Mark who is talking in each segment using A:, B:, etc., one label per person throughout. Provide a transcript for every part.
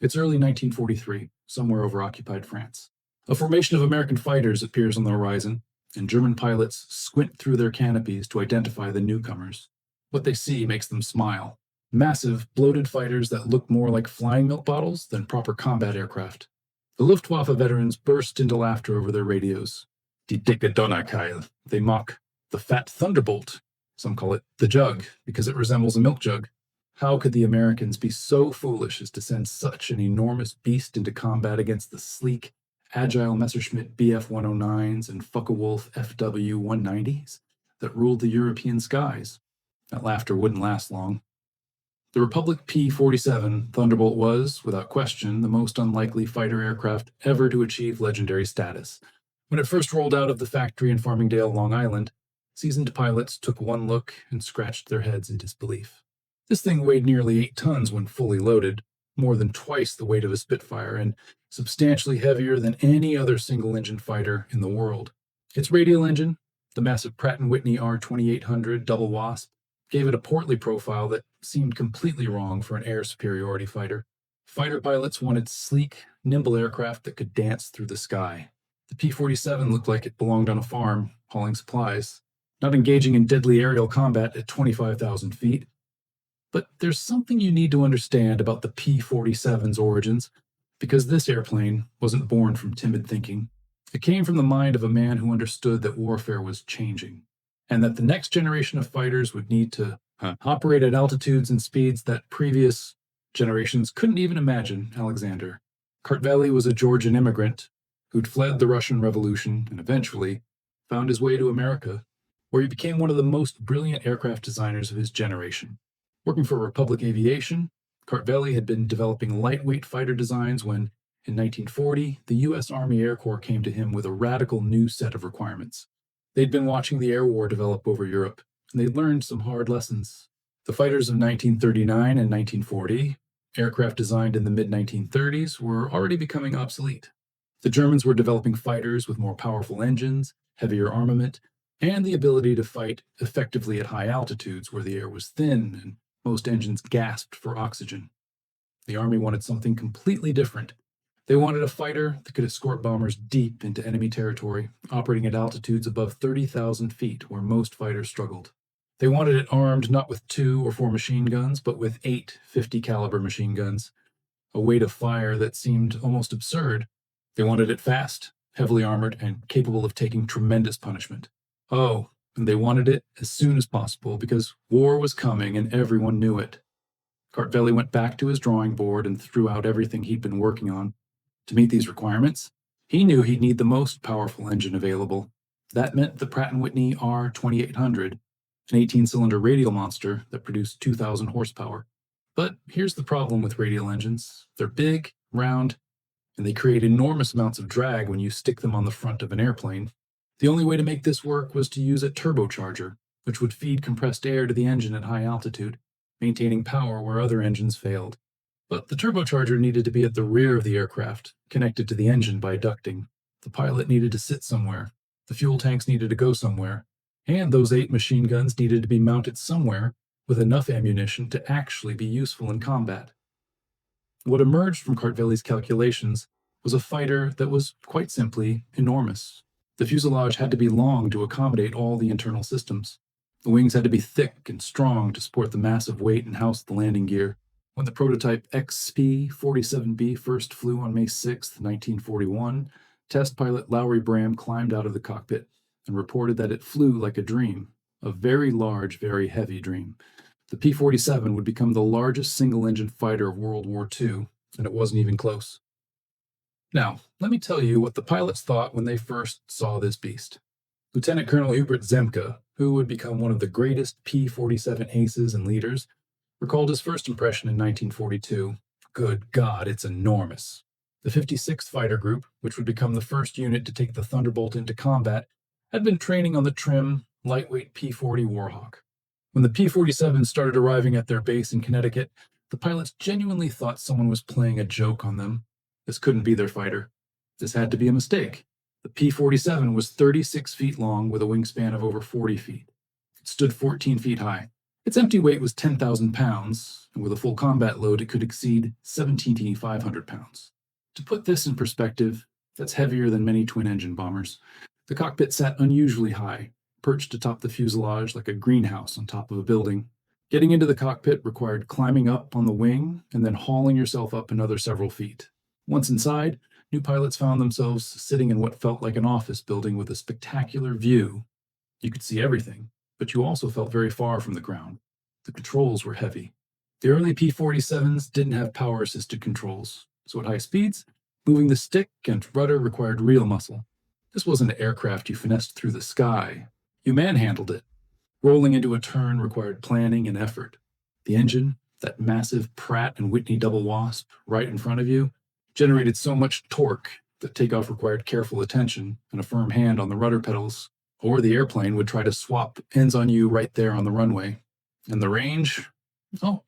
A: It's early 1943, somewhere over occupied France. A formation of American fighters appears on the horizon, and German pilots squint through their canopies to identify the newcomers. What they see makes them smile. Massive, bloated fighters that look more like flying milk bottles than proper combat aircraft. The Luftwaffe veterans burst into laughter over their radios. Die dicke Donnerkeil, they mock. The fat Thunderbolt. Some call it the jug, because it resembles a milk jug. How could the Americans be so foolish as to send such an enormous beast into combat against the sleek, agile Messerschmitt Bf-109s and Focke-Wulf FW-190s that ruled the European skies? That laughter wouldn't last long. The Republic P-47 Thunderbolt was, without question, the most unlikely fighter aircraft ever to achieve legendary status. When it first rolled out of the factory in Farmingdale, Long Island, seasoned pilots took one look and scratched their heads in disbelief. This thing weighed nearly 8 tons when fully loaded, more than twice the weight of a Spitfire, and substantially heavier than any other single-engine fighter in the world. Its radial engine, the massive Pratt & Whitney R2800 double wasp, gave it a portly profile that seemed completely wrong for an air superiority fighter. Fighter pilots wanted sleek, nimble aircraft that could dance through the sky. The P-47 looked like it belonged on a farm, hauling supplies, not engaging in deadly aerial combat at 25,000 feet. But there's something you need to understand about the P-47's origins, because this airplane wasn't born from timid thinking. It came from the mind of a man who understood that warfare was changing, and that the next generation of fighters would need to operate at altitudes and speeds that previous generations couldn't even imagine. Alexander Kartveli was a Georgian immigrant who'd fled the Russian Revolution and eventually found his way to America, where he became one of the most brilliant aircraft designers of his generation. Working for Republic Aviation, Kartveli had been developing lightweight fighter designs when, in 1940, the U.S. Army Air Corps came to him with a radical new set of requirements. They'd been watching the air war develop over Europe, and they'd learned some hard lessons. The fighters of 1939 and 1940, aircraft designed in the mid-1930s, were already becoming obsolete. The Germans were developing fighters with more powerful engines, heavier armament, and the ability to fight effectively at high altitudes where the air was thin and most engines gasped for oxygen. The Army wanted something completely different. They wanted a fighter that could escort bombers deep into enemy territory, operating at altitudes above 30,000 feet where most fighters struggled. They wanted it armed not with 2 or 4 machine guns, but with 8 50-caliber machine guns, a weight of fire that seemed almost absurd. They wanted it fast, heavily armored, and capable of taking tremendous punishment. Oh, and they wanted it as soon as possible because war was coming and everyone knew it. Kartveli went back to his drawing board and threw out everything he'd been working on. To meet these requirements, he knew he'd need the most powerful engine available. That meant the Pratt & Whitney R2800, an 18-cylinder radial monster that produced 2,000 horsepower. But here's the problem with radial engines. They're big, round, and they create enormous amounts of drag when you stick them on the front of an airplane. The only way to make this work was to use a turbocharger, which would feed compressed air to the engine at high altitude, maintaining power where other engines failed. But the turbocharger needed to be at the rear of the aircraft, connected to the engine by ducting. The pilot needed to sit somewhere, the fuel tanks needed to go somewhere, and those 8 machine guns needed to be mounted somewhere with enough ammunition to actually be useful in combat. What emerged from Kartveli's calculations was a fighter that was quite simply enormous. The fuselage had to be long to accommodate all the internal systems. The wings had to be thick and strong to support the massive weight and house the landing gear. When the prototype XP-47B first flew on May 6, 1941, test pilot Lowry Bram climbed out of the cockpit and reported that it flew like a dream, a very large, very heavy dream. The P-47 would become the largest single-engine fighter of World War II, and it wasn't even close. Now, let me tell you what the pilots thought when they first saw this beast. Lieutenant Colonel Hubert Zemke, who would become one of the greatest P-47 aces and leaders, recalled his first impression in 1942. Good God, it's enormous. The 56th Fighter Group, which would become the first unit to take the Thunderbolt into combat, had been training on the trim, lightweight P-40 Warhawk. When the P-47 started arriving at their base in Connecticut, the pilots genuinely thought someone was playing a joke on them. This couldn't be their fighter. This had to be a mistake. The P-47 was 36 feet long with a wingspan of over 40 feet. It stood 14 feet high. Its empty weight was 10,000 pounds, and with a full combat load, it could exceed 17,500 pounds. To put this in perspective, that's heavier than many twin-engine bombers. The cockpit sat unusually high, perched atop the fuselage like a greenhouse on top of a building. Getting into the cockpit required climbing up on the wing and then hauling yourself up another several feet. Once inside, new pilots found themselves sitting in what felt like an office building with a spectacular view. You could see everything, but you also felt very far from the ground. The controls were heavy. The early P-47s didn't have power-assisted controls, so at high speeds, moving the stick and rudder required real muscle. This wasn't an aircraft you finessed through the sky. You manhandled it. Rolling into a turn required planning and effort. The engine, that massive Pratt & Whitney double wasp right in front of you, generated so much torque that takeoff required careful attention and a firm hand on the rudder pedals, or the airplane would try to swap ends on you right there on the runway. And the range? Oh,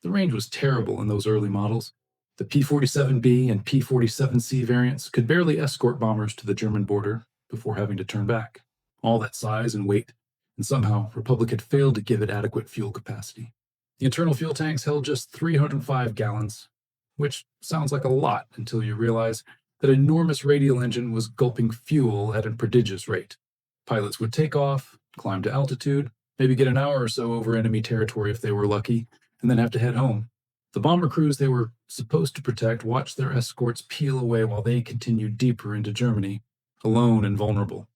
A: the range was terrible in those early models. The P-47B and P-47C variants could barely escort bombers to the German border before having to turn back. All that size and weight, and somehow Republic had failed to give it adequate fuel capacity. The internal fuel tanks held just 305 gallons, which sounds like a lot until you realize that an enormous radial engine was gulping fuel at a prodigious rate. Pilots would take off, climb to altitude, maybe get an hour or so over enemy territory if they were lucky, and then have to head home. The bomber crews they were supposed to protect watched their escorts peel away while they continued deeper into Germany, alone and vulnerable.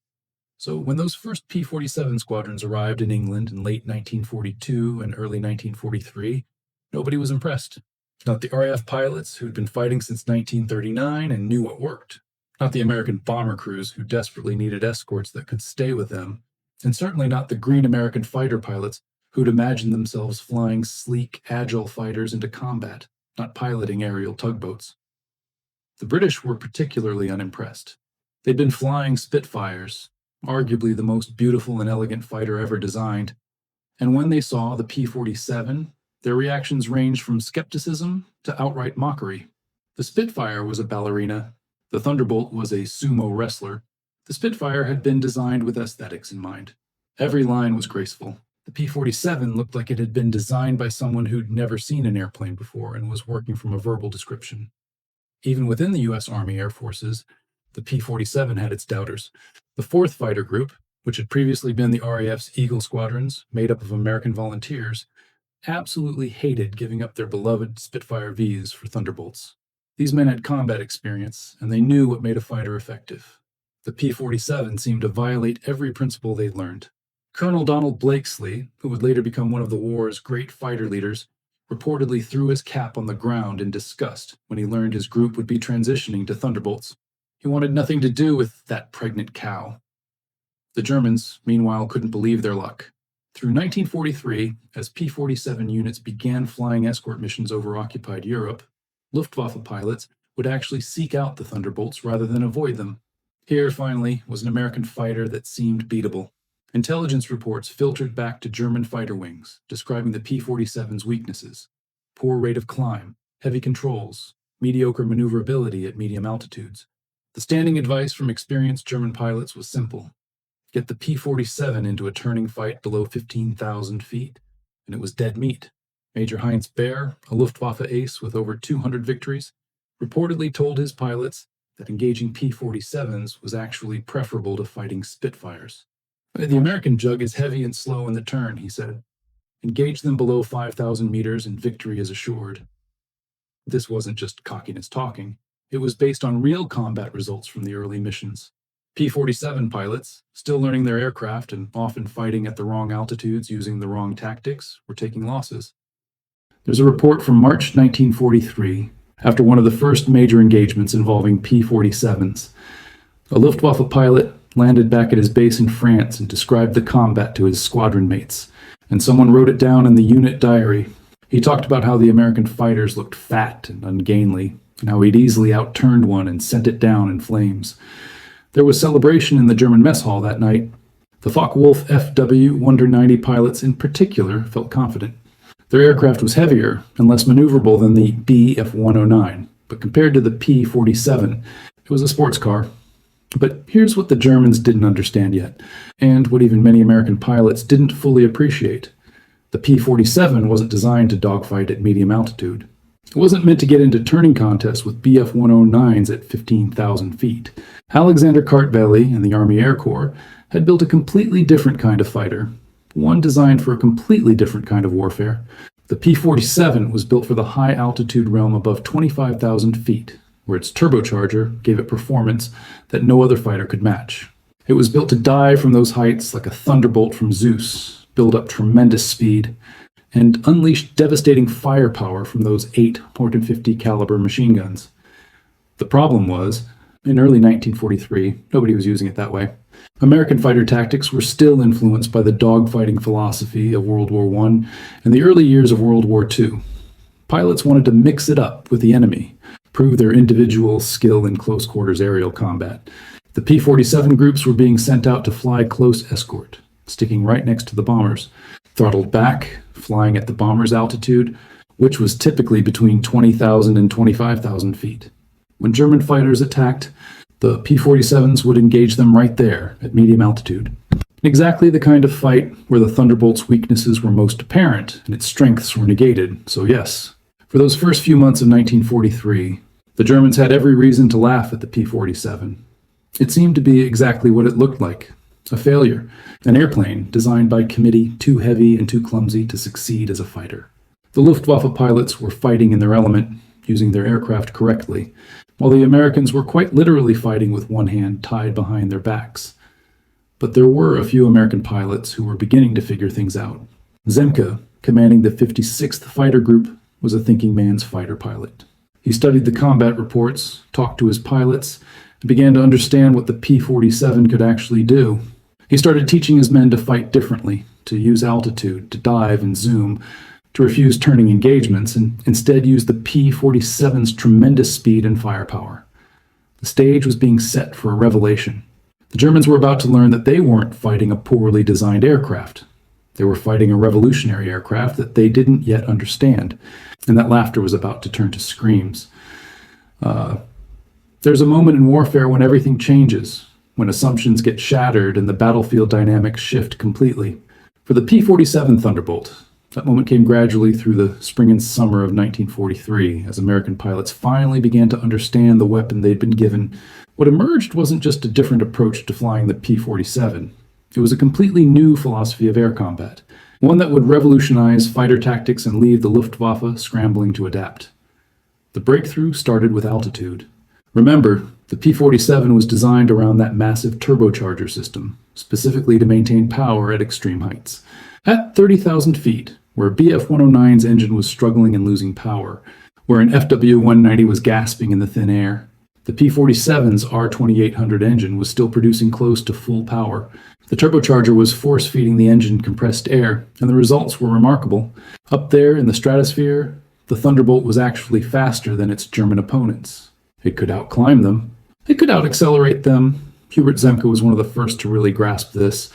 A: So when those first P-47 squadrons arrived in England in late 1942 and early 1943, nobody was impressed. Not the RAF pilots who'd been fighting since 1939 and knew what worked. Not the American bomber crews who desperately needed escorts that could stay with them. And certainly not the green American fighter pilots who'd imagined themselves flying sleek, agile fighters into combat, not piloting aerial tugboats. The British were particularly unimpressed. They'd been flying Spitfires, arguably the most beautiful and elegant fighter ever designed, and when they saw the P-47, their reactions ranged from skepticism to outright mockery. The Spitfire was a ballerina. The Thunderbolt was a sumo wrestler. The Spitfire had been designed with aesthetics in mind. Every line was graceful. The P-47 looked like it had been designed by someone who'd never seen an airplane before and was working from a verbal description. Even within the U.S. Army Air Forces, the P-47 had its doubters. The 4th Fighter Group, which had previously been the RAF's Eagle squadrons, made up of American volunteers, absolutely hated giving up their beloved Spitfire Vs for Thunderbolts. These men had combat experience, and they knew what made a fighter effective. The P-47 seemed to violate every principle they'd learned. Colonel Donald Blakesley, who would later become one of the war's great fighter leaders, reportedly threw his cap on the ground in disgust when he learned his group would be transitioning to Thunderbolts. He wanted nothing to do with that pregnant cow. The Germans, meanwhile, couldn't believe their luck. Through 1943, as P-47 units began flying escort missions over occupied Europe, Luftwaffe pilots would actually seek out the Thunderbolts rather than avoid them. Here, finally, was an American fighter that seemed beatable. Intelligence reports filtered back to German fighter wings, describing the P-47's weaknesses: poor rate of climb, heavy controls, mediocre maneuverability at medium altitudes. The standing advice from experienced German pilots was simple: get the P-47 into a turning fight below 15,000 feet, and it was dead meat. Major Heinz Baer, a Luftwaffe ace with over 200 victories, reportedly told his pilots that engaging P-47s was actually preferable to fighting Spitfires. The American jug is heavy and slow in the turn, he said. Engage them below 5,000 meters and victory is assured. This wasn't just cockiness talking. It was based on real combat results from the early missions. P-47 pilots, still learning their aircraft and often fighting at the wrong altitudes using the wrong tactics, were taking losses. There's a report from March 1943, after one of the first major engagements involving P-47s. A Luftwaffe pilot landed back at his base in France and described the combat to his squadron mates, and someone wrote it down in the unit diary. He talked about how the American fighters looked fat and ungainly, and how he'd easily outturned one and sent it down in flames. There was celebration in the German mess hall that night. The Focke-Wulf FW Wonder 90 pilots in particular felt confident. Their aircraft was heavier and less maneuverable than the Bf-109, but compared to the P-47, it was a sports car. But here's what the Germans didn't understand yet, and what even many American pilots didn't fully appreciate. The P-47 wasn't designed to dogfight at medium altitude. It wasn't meant to get into turning contests with Bf-109s at 15,000 feet. Alexander Kartveli and the Army Air Corps had built a completely different kind of fighter, one designed for a completely different kind of warfare. The P-47 was built for the high-altitude realm above 25,000 feet, where its turbocharger gave it performance that no other fighter could match. It was built to dive from those heights like a thunderbolt from Zeus, build up tremendous speed, and unleash devastating firepower from those 8 Morton 50 caliber machine guns. The problem was, in early 1943, nobody was using it that way. American fighter tactics were still influenced by the dogfighting philosophy of World War I and the early years of World War II. Pilots wanted to mix it up with the enemy, prove their individual skill in close quarters aerial combat. The P-47 groups were being sent out to fly close escort, sticking right next to the bombers, throttled back, flying at the bomber's altitude, which was typically between 20,000 and 25,000 feet. When German fighters attacked, the P-47s would engage them right there at medium altitude. Exactly the kind of fight where the Thunderbolt's weaknesses were most apparent and its strengths were negated, so yes. For those first few months of 1943, the Germans had every reason to laugh at the P-47. It seemed to be exactly what it looked like, a failure, an airplane designed by committee too heavy and too clumsy to succeed as a fighter. The Luftwaffe pilots were fighting in their element, using their aircraft correctly, while the Americans were quite literally fighting with one hand tied behind their backs. But there were a few American pilots who were beginning to figure things out. Zemke, commanding the 56th Fighter Group, was a thinking man's fighter pilot. He studied the combat reports, talked to his pilots, and began to understand what the P-47 could actually do. He started teaching his men to fight differently, to use altitude, to dive and zoom, to refuse turning engagements, and instead use the P-47's tremendous speed and firepower. The stage was being set for a revelation. The Germans were about to learn that they weren't fighting a poorly designed aircraft. They were fighting a revolutionary aircraft that they didn't yet understand, and that laughter was about to turn to screams. There's a moment in warfare when everything changes, when assumptions get shattered and the battlefield dynamics shift completely. For the P-47 Thunderbolt, that moment came gradually through the spring and summer of 1943, as American pilots finally began to understand the weapon they'd been given. What emerged wasn't just a different approach to flying the P-47. It was a completely new philosophy of air combat, one that would revolutionize fighter tactics and leave the Luftwaffe scrambling to adapt. The breakthrough started with altitude. Remember, the P-47 was designed around that massive turbocharger system, specifically to maintain power at extreme heights. At 30,000 feet, where Bf-109's engine was struggling and losing power, where an FW-190 was gasping in the thin air, the P-47's R-2800 engine was still producing close to full power. The turbocharger was force-feeding the engine compressed air, and the results were remarkable. Up there in the stratosphere, the Thunderbolt was actually faster than its German opponents. It could outclimb them. It could out-accelerate them. Hubert Zemke was one of the first to really grasp this.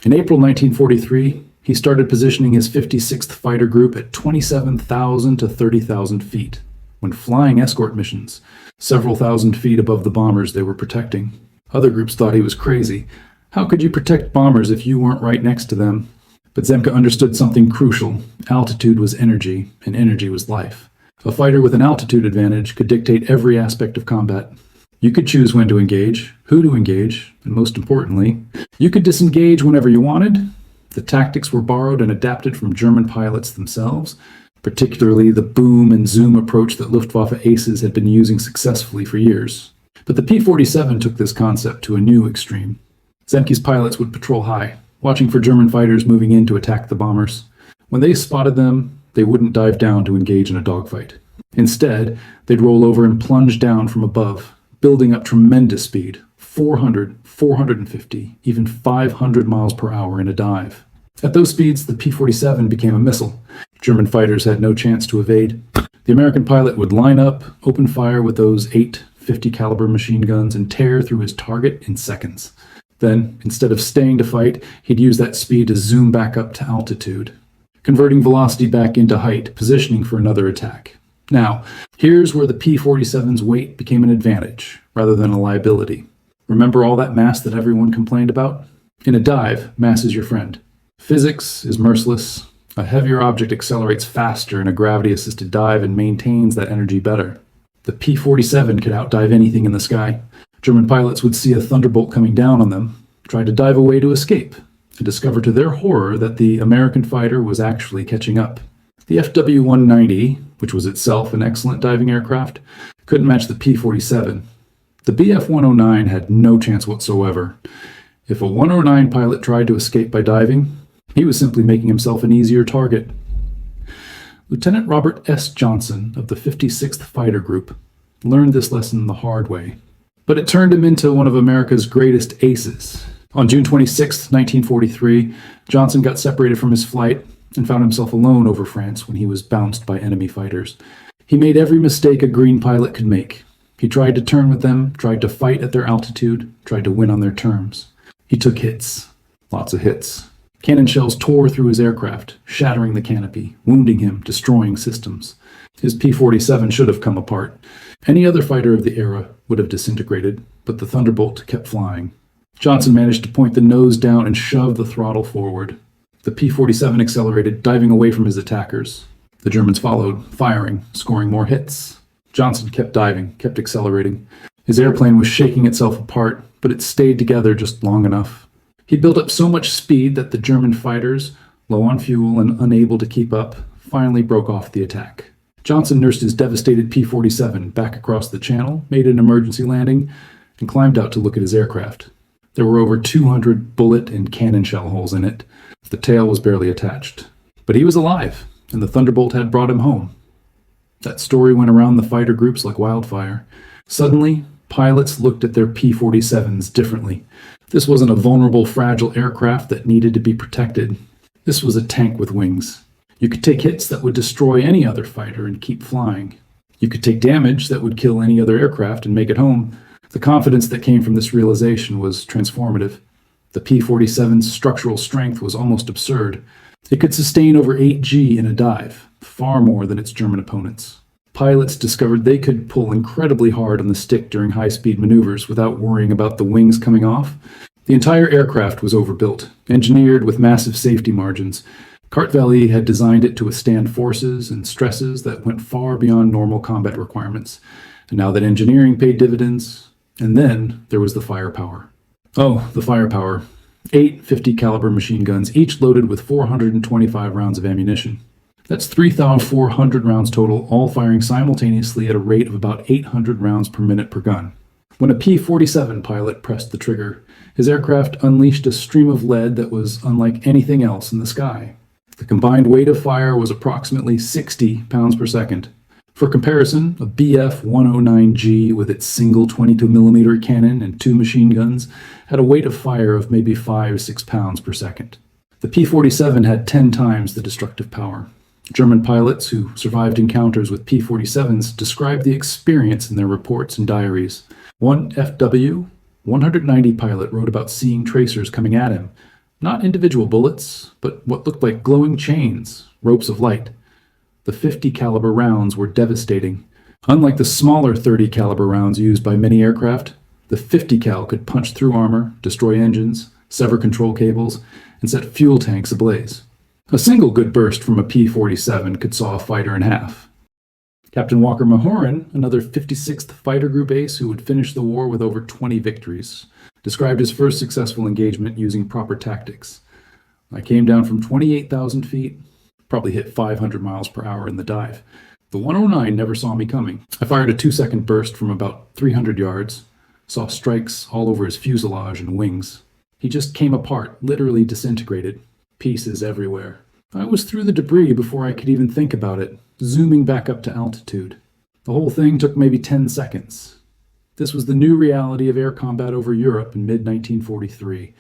A: In April 1943, he started positioning his 56th Fighter Group at 27,000 to 30,000 feet, when flying escort missions, several thousand feet above the bombers they were protecting. Other groups thought he was crazy. How could you protect bombers if you weren't right next to them? But Zemke understood something crucial. Altitude was energy, and energy was life. A fighter with an altitude advantage could dictate every aspect of combat. You could choose when to engage, who to engage, and most importantly, you could disengage whenever you wanted. The tactics were borrowed and adapted from German pilots themselves, particularly the boom and zoom approach that Luftwaffe aces had been using successfully for years. But the P-47 took this concept to a new extreme. Zemke's pilots would patrol high, watching for German fighters moving in to attack the bombers. When they spotted them, they wouldn't dive down to engage in a dogfight. Instead, they'd roll over and plunge down from above, building up tremendous speed, 400, 450, even 500 miles per hour in a dive. At those speeds, the P-47 became a missile. German fighters had no chance to evade. The American pilot would line up, open fire with those 8 50 caliber machine guns and tear through his target in seconds. Then, instead of staying to fight, he'd use that speed to zoom back up to altitude, converting velocity back into height, positioning for another attack. Now, here's where the P-47's weight became an advantage, rather than a liability. Remember all that mass that everyone complained about? In a dive, mass is your friend. Physics is merciless. A heavier object accelerates faster in a gravity-assisted dive and maintains that energy better. The P-47 could outdive anything in the sky. German pilots would see a Thunderbolt coming down on them, try to dive away to escape, and discover to their horror that the American fighter was actually catching up. The FW-190, which was itself an excellent diving aircraft, couldn't match the P-47. The Bf-109 had no chance whatsoever. If a 109 pilot tried to escape by diving, he was simply making himself an easier target. Lieutenant Robert S. Johnson of the 56th Fighter Group learned this lesson the hard way, but it turned him into one of America's greatest aces. On June 26, 1943, Johnson got separated from his flight and found himself alone over France when he was bounced by enemy fighters. He made every mistake a green pilot could make. He tried to turn with them, tried to fight at their altitude, tried to win on their terms. He took hits. Lots of hits. Cannon shells tore through his aircraft, shattering the canopy, wounding him, destroying systems. His P-47 should have come apart. Any other fighter of the era would have disintegrated, but the Thunderbolt kept flying. Johnson managed to point the nose down and shove the throttle forward. The P-47 accelerated, diving away from his attackers. The Germans followed, firing, scoring more hits. Johnson kept diving, kept accelerating. His airplane was shaking itself apart, but it stayed together just long enough. He built up so much speed that the German fighters, low on fuel and unable to keep up, finally broke off the attack. Johnson nursed his devastated P-47 back across the channel, made an emergency landing, and climbed out to look at his aircraft. There were over 200 bullet and cannon shell holes in it. The tail was barely attached. But he was alive, and the Thunderbolt had brought him home. That story went around the fighter groups like wildfire. Suddenly, pilots looked at their P-47s differently. This wasn't a vulnerable, fragile aircraft that needed to be protected. This was a tank with wings. You could take hits that would destroy any other fighter and keep flying. You could take damage that would kill any other aircraft and make it home. The confidence that came from this realization was transformative. The P-47's structural strength was almost absurd. It could sustain over 8G in a dive, far more than its German opponents. Pilots discovered they could pull incredibly hard on the stick during high-speed maneuvers without worrying about the wings coming off. The entire aircraft was overbuilt, engineered with massive safety margins. Kartveli had designed it to withstand forces and stresses that went far beyond normal combat requirements. And now that engineering paid dividends, and then there was the firepower. Oh, the firepower. 8 50 caliber machine guns, each loaded with 425 rounds of ammunition. That's 3,400 rounds total, all firing simultaneously at a rate of about 800 rounds per minute per gun. When a P-47 pilot pressed the trigger, his aircraft unleashed a stream of lead that was unlike anything else in the sky. The combined weight of fire was approximately 60 pounds per second. For comparison, a Bf-109G with its single 22mm cannon and 2 machine guns had a weight of fire of maybe 5-6 pounds per second. The P-47 had 10 times the destructive power. German pilots who survived encounters with P-47s described the experience in their reports and diaries. One FW-190 pilot wrote about seeing tracers coming at him. Not individual bullets, but what looked like glowing chains, ropes of light. The 50 caliber rounds were devastating. Unlike the smaller 30 caliber rounds used by many aircraft, the 50 cal could punch through armor, destroy engines, sever control cables, and set fuel tanks ablaze. A single good burst from a P-47 could saw a fighter in half. Captain Walker Mahoran, another 56th Fighter Group ace who would finish the war with over 20 victories, described his first successful engagement using proper tactics. I came down from 28,000 feet, probably hit 500 miles per hour in the dive. The 109 never saw me coming. I fired a 2-second burst from about 300 yards, saw strikes all over his fuselage and wings. He just came apart, literally disintegrated. Pieces everywhere. I was through the debris before I could even think about it, zooming back up to altitude. The whole thing took maybe 10 seconds. This was the new reality of air combat over Europe in mid-1943.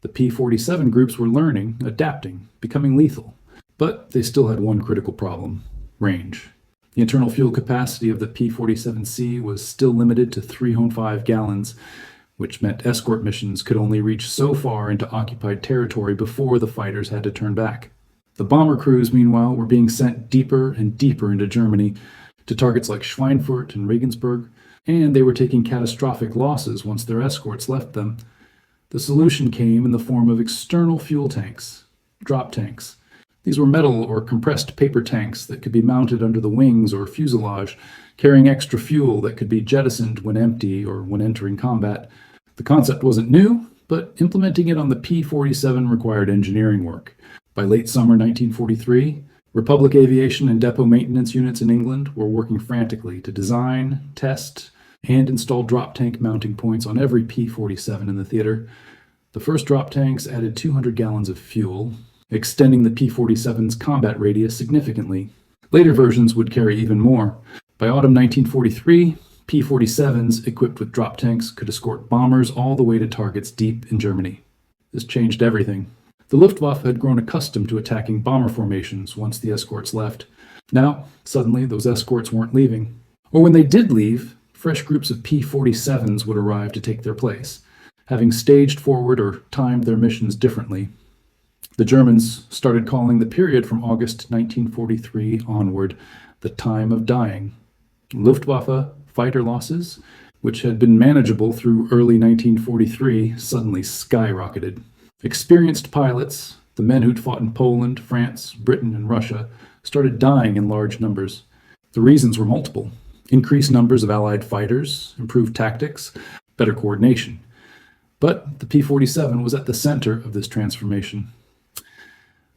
A: The P-47 groups were learning, adapting, becoming lethal. But they still had one critical problem: range. The internal fuel capacity of the P-47C was still limited to 305 gallons, which meant escort missions could only reach so far into occupied territory before the fighters had to turn back. The bomber crews, meanwhile, were being sent deeper and deeper into Germany to targets like Schweinfurt and Regensburg, and they were taking catastrophic losses once their escorts left them. The solution came in the form of external fuel tanks, drop tanks. These were metal or compressed paper tanks that could be mounted under the wings or fuselage, carrying extra fuel that could be jettisoned when empty or when entering combat. The concept wasn't new, but implementing it on the P-47 required engineering work. By late summer 1943, Republic aviation and depot maintenance units in England were working frantically to design, test, and install drop tank mounting points on every P-47 in the theater. The first drop tanks added 200 gallons of fuel, extending the P-47's combat radius significantly. Later versions would carry even more. By autumn 1943, P-47s equipped with drop tanks could escort bombers all the way to targets deep in Germany. This changed everything. The Luftwaffe had grown accustomed to attacking bomber formations once the escorts left. Now, suddenly, those escorts weren't leaving. Or when they did leave, fresh groups of P-47s would arrive to take their place, having staged forward or timed their missions differently. The Germans started calling the period from August 1943 onward the time of dying. Luftwaffe fighter losses, which had been manageable through early 1943, suddenly skyrocketed. Experienced pilots, the men who'd fought in Poland, France, Britain, and Russia, started dying in large numbers. The reasons were multiple: increased numbers of Allied fighters, improved tactics, better coordination. But the P-47 was at the center of this transformation.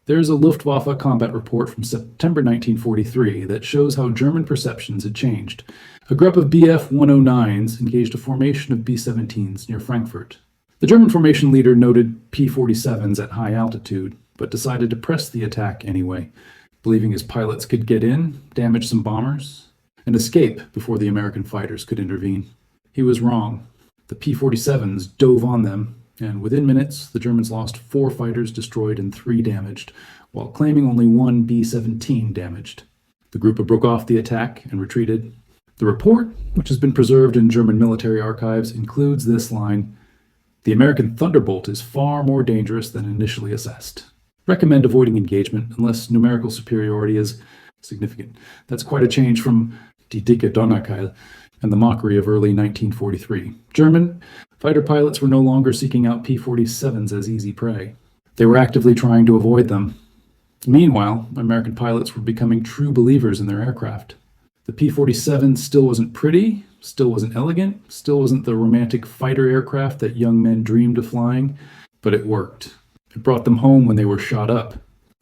A: There's a Luftwaffe combat report from September 1943 that shows how German perceptions had changed. A group of Bf-109s engaged a formation of B-17s near Frankfurt. The German formation leader noted P-47s at high altitude, but decided to press the attack anyway, believing his pilots could get in, damage some bombers, and escape before the American fighters could intervene. He was wrong. The P-47s dove on them, and within minutes, the Germans lost 4 fighters destroyed and 3 damaged, while claiming only 1 B-17 damaged. The group broke off the attack and retreated. The report, which has been preserved in German military archives, includes this line: "The American Thunderbolt is far more dangerous than initially assessed. Recommend avoiding engagement unless numerical superiority is significant." That's quite a change from Die dicke Donnerkeil and the mockery of early 1943. German fighter pilots were no longer seeking out P-47s as easy prey. They were actively trying to avoid them. Meanwhile, American pilots were becoming true believers in their aircraft. The P-47 still wasn't pretty, still wasn't elegant, still wasn't the romantic fighter aircraft that young men dreamed of flying, but it worked. It brought them home when they were shot up.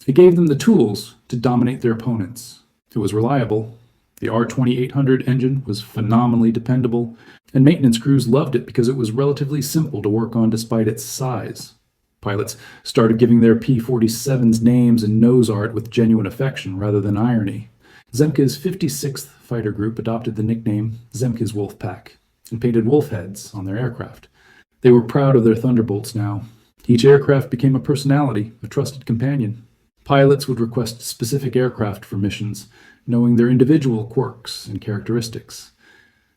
A: It gave them the tools to dominate their opponents. It was reliable. The R-2800 engine was phenomenally dependable, and maintenance crews loved it because it was relatively simple to work on despite its size. Pilots started giving their P-47s names and nose art with genuine affection rather than irony. Zemke's 56th Fighter Group adopted the nickname Zemke's Wolf Pack and painted wolf heads on their aircraft. They were proud of their Thunderbolts now. Each aircraft became a personality, a trusted companion. Pilots would request specific aircraft for missions, knowing their individual quirks and characteristics.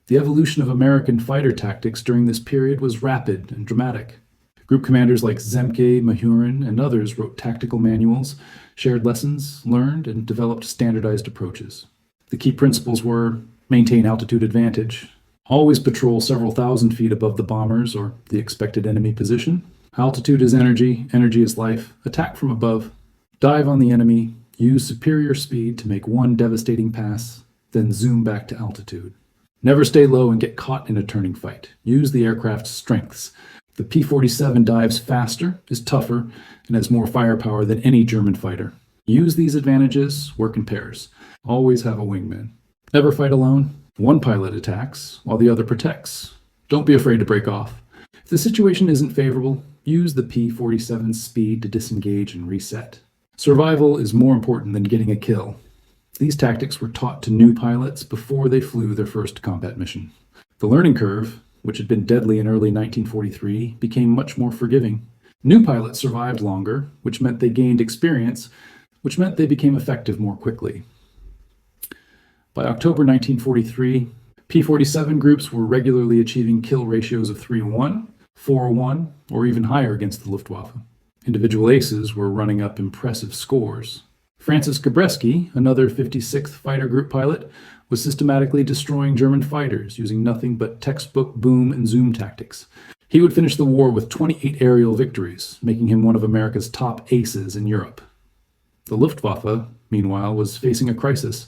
A: The evolution of American fighter tactics during this period was rapid and dramatic. Group commanders like Zemke, Mahurin, and others wrote tactical manuals, shared lessons learned, and developed standardized approaches. The key principles were: maintain altitude advantage, always patrol several thousand feet above the bombers or the expected enemy position. Altitude is energy, energy is life. Attack from above. Dive on the enemy, use superior speed to make one devastating pass, then zoom back to altitude. Never stay low and get caught in a turning fight. Use the aircraft's strengths. The P-47 dives faster, is tougher, and has more firepower than any German fighter. Use these advantages, work in pairs. Always have a wingman. Never fight alone. One pilot attacks, while the other protects. Don't be afraid to break off. If the situation isn't favorable, use the P-47's speed to disengage and reset. Survival is more important than getting a kill. These tactics were taught to new pilots before they flew their first combat mission. The learning curve, which had been deadly in early 1943, became much more forgiving. New pilots survived longer, which meant they gained experience, which meant they became effective more quickly. By October 1943, P-47 groups were regularly achieving kill ratios of 3-1, 4-1, or even higher against the Luftwaffe. Individual aces were running up impressive scores. Francis Gabreski, another 56th Fighter Group pilot, was systematically destroying German fighters using nothing but textbook boom and zoom tactics. He would finish the war with 28 aerial victories, making him one of America's top aces in Europe. The Luftwaffe, meanwhile, was facing a crisis.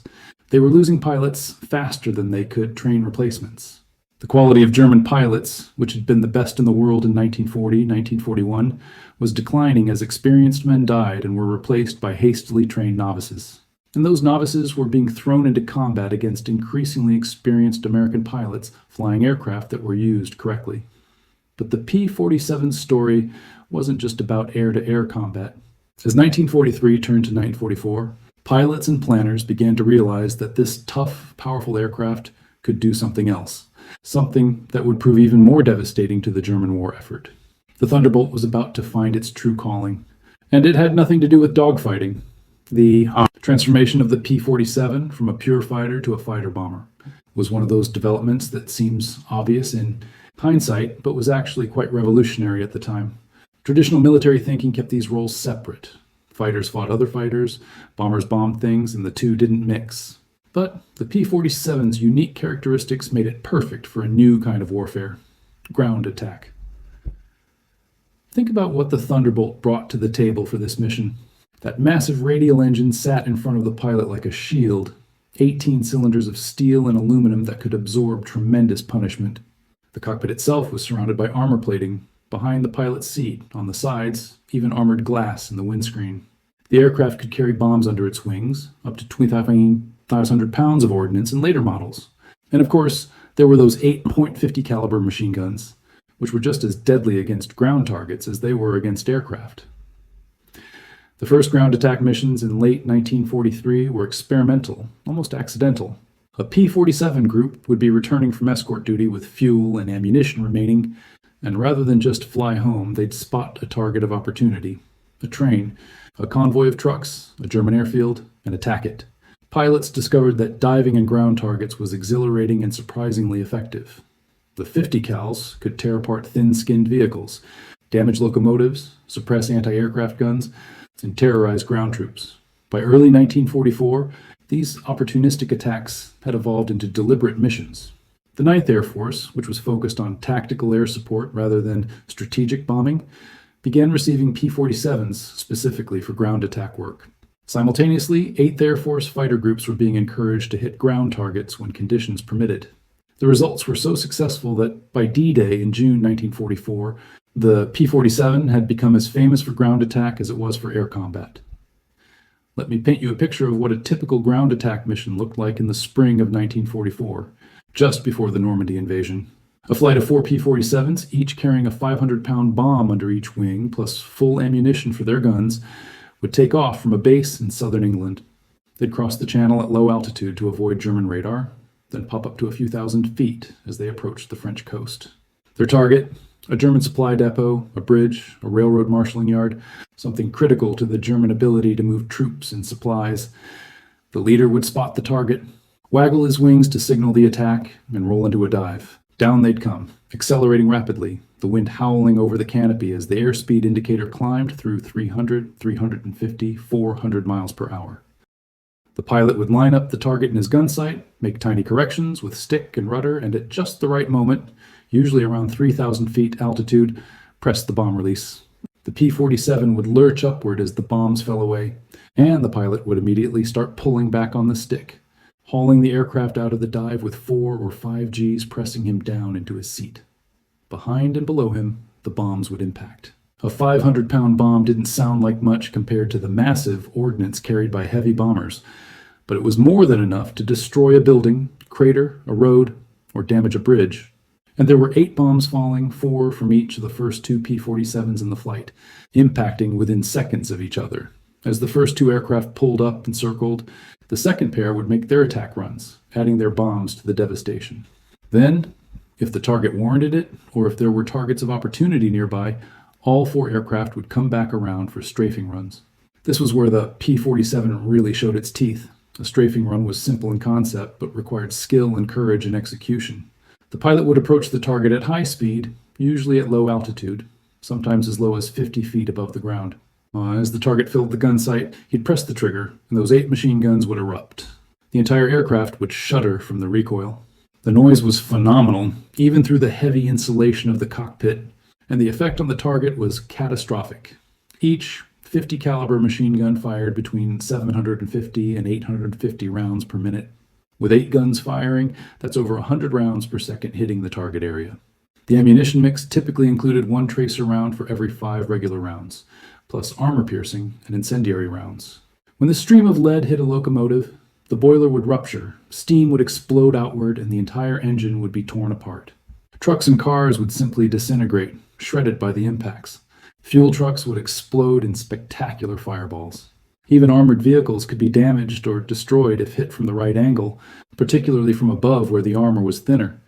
A: They were losing pilots faster than they could train replacements. The quality of German pilots, which had been the best in the world in 1940, 1941, was declining as experienced men died and were replaced by hastily trained novices. And those novices were being thrown into combat against increasingly experienced American pilots flying aircraft that were used correctly. But the P-47's story wasn't just about air-to-air combat. As 1943 turned to 1944, pilots and planners began to realize that this tough, powerful aircraft could do something else, something that would prove even more devastating to the German war effort. The Thunderbolt was about to find its true calling, and it had nothing to do with dogfighting. The transformation of the P-47 from a pure fighter to a fighter bomber was one of those developments that seems obvious in hindsight, but was actually quite revolutionary at the time. Traditional military thinking kept these roles separate. Fighters fought other fighters, bombers bombed things, and the two didn't mix. But the P-47's unique characteristics made it perfect for a new kind of warfare: ground attack. Think about what the Thunderbolt brought to the table for this mission. That massive radial engine sat in front of the pilot like a shield, 18 cylinders of steel and aluminum that could absorb tremendous punishment. The cockpit itself was surrounded by armor plating, behind the pilot's seat, on the sides, even armored glass in the windscreen. The aircraft could carry bombs under its wings, up to 2,500 pounds of ordnance in later models. And of course, there were those 8.50 caliber machine guns, which were just as deadly against ground targets as they were against aircraft. The first ground attack missions in late 1943 were experimental, almost accidental. A P-47 group would be returning from escort duty with fuel and ammunition remaining, and rather than just fly home, they'd spot a target of opportunity, a train, a convoy of trucks, a German airfield, and attack it. Pilots discovered that diving in ground targets was exhilarating and surprisingly effective. The 50 cals could tear apart thin-skinned vehicles, damage locomotives, suppress anti-aircraft guns, and terrorize ground troops. By early 1944, these opportunistic attacks had evolved into deliberate missions. The 9th Air Force, which was focused on tactical air support rather than strategic bombing, began receiving P-47s specifically for ground attack work. Simultaneously, 8th Air Force fighter groups were being encouraged to hit ground targets when conditions permitted. The results were so successful that by D-Day in June 1944, the P-47 had become as famous for ground attack as it was for air combat. Let me paint you a picture of what a typical ground attack mission looked like in the spring of 1944, just before the Normandy invasion. A flight of 4 P-47s, each carrying a 500-pound bomb under each wing, plus full ammunition for their guns, would take off from a base in southern England. They'd cross the channel at low altitude to avoid German radar, then pop up to a few thousand feet as they approached the French coast. Their target: a German supply depot, a bridge, a railroad marshalling yard, something critical to the German ability to move troops and supplies. The leader would spot the target, waggle his wings to signal the attack, and roll into a dive. Down they'd come, accelerating rapidly, the wind howling over the canopy as the airspeed indicator climbed through 300, 350, 400 miles per hour. The pilot would line up the target in his gun sight, make tiny corrections with stick and rudder, and at just the right moment, usually around 3,000 feet altitude, press the bomb release. The P-47 would lurch upward as the bombs fell away, and the pilot would immediately start pulling back on the stick, hauling the aircraft out of the dive with 4 or 5 Gs pressing him down into his seat. Behind and below him, the bombs would impact. A 500-pound bomb didn't sound like much compared to the massive ordnance carried by heavy bombers, but it was more than enough to destroy a building, crater a road, or damage a bridge. And there were 8 bombs falling, 4 from each of the first 2 P-47s in the flight, impacting within seconds of each other. As the first 2 aircraft pulled up and circled, the second pair would make their attack runs, adding their bombs to the devastation. Then, if the target warranted it, or if there were targets of opportunity nearby, all 4 aircraft would come back around for strafing runs. This was where the P-47 really showed its teeth. A strafing run was simple in concept, but required skill and courage in execution. The pilot would approach the target at high speed, usually at low altitude, sometimes as low as 50 feet above the ground. As the target filled the gun sight, he'd press the trigger, and those 8 machine guns would erupt. The entire aircraft would shudder from the recoil. The noise was phenomenal, even through the heavy insulation of the cockpit, and the effect on the target was catastrophic. Each .50 caliber machine gun fired between 750 and 850 rounds per minute. With 8 guns firing, that's over 100 rounds per second hitting the target area. The ammunition mix typically included 1 tracer round for every 5 regular rounds, plus armor-piercing and incendiary rounds. When the stream of lead hit a locomotive, the boiler would rupture, steam would explode outward, and the entire engine would be torn apart. Trucks and cars would simply disintegrate, shredded by the impacts. Fuel trucks would explode in spectacular fireballs. Even armored vehicles could be damaged or destroyed if hit from the right angle, particularly from above where the armor was thinner.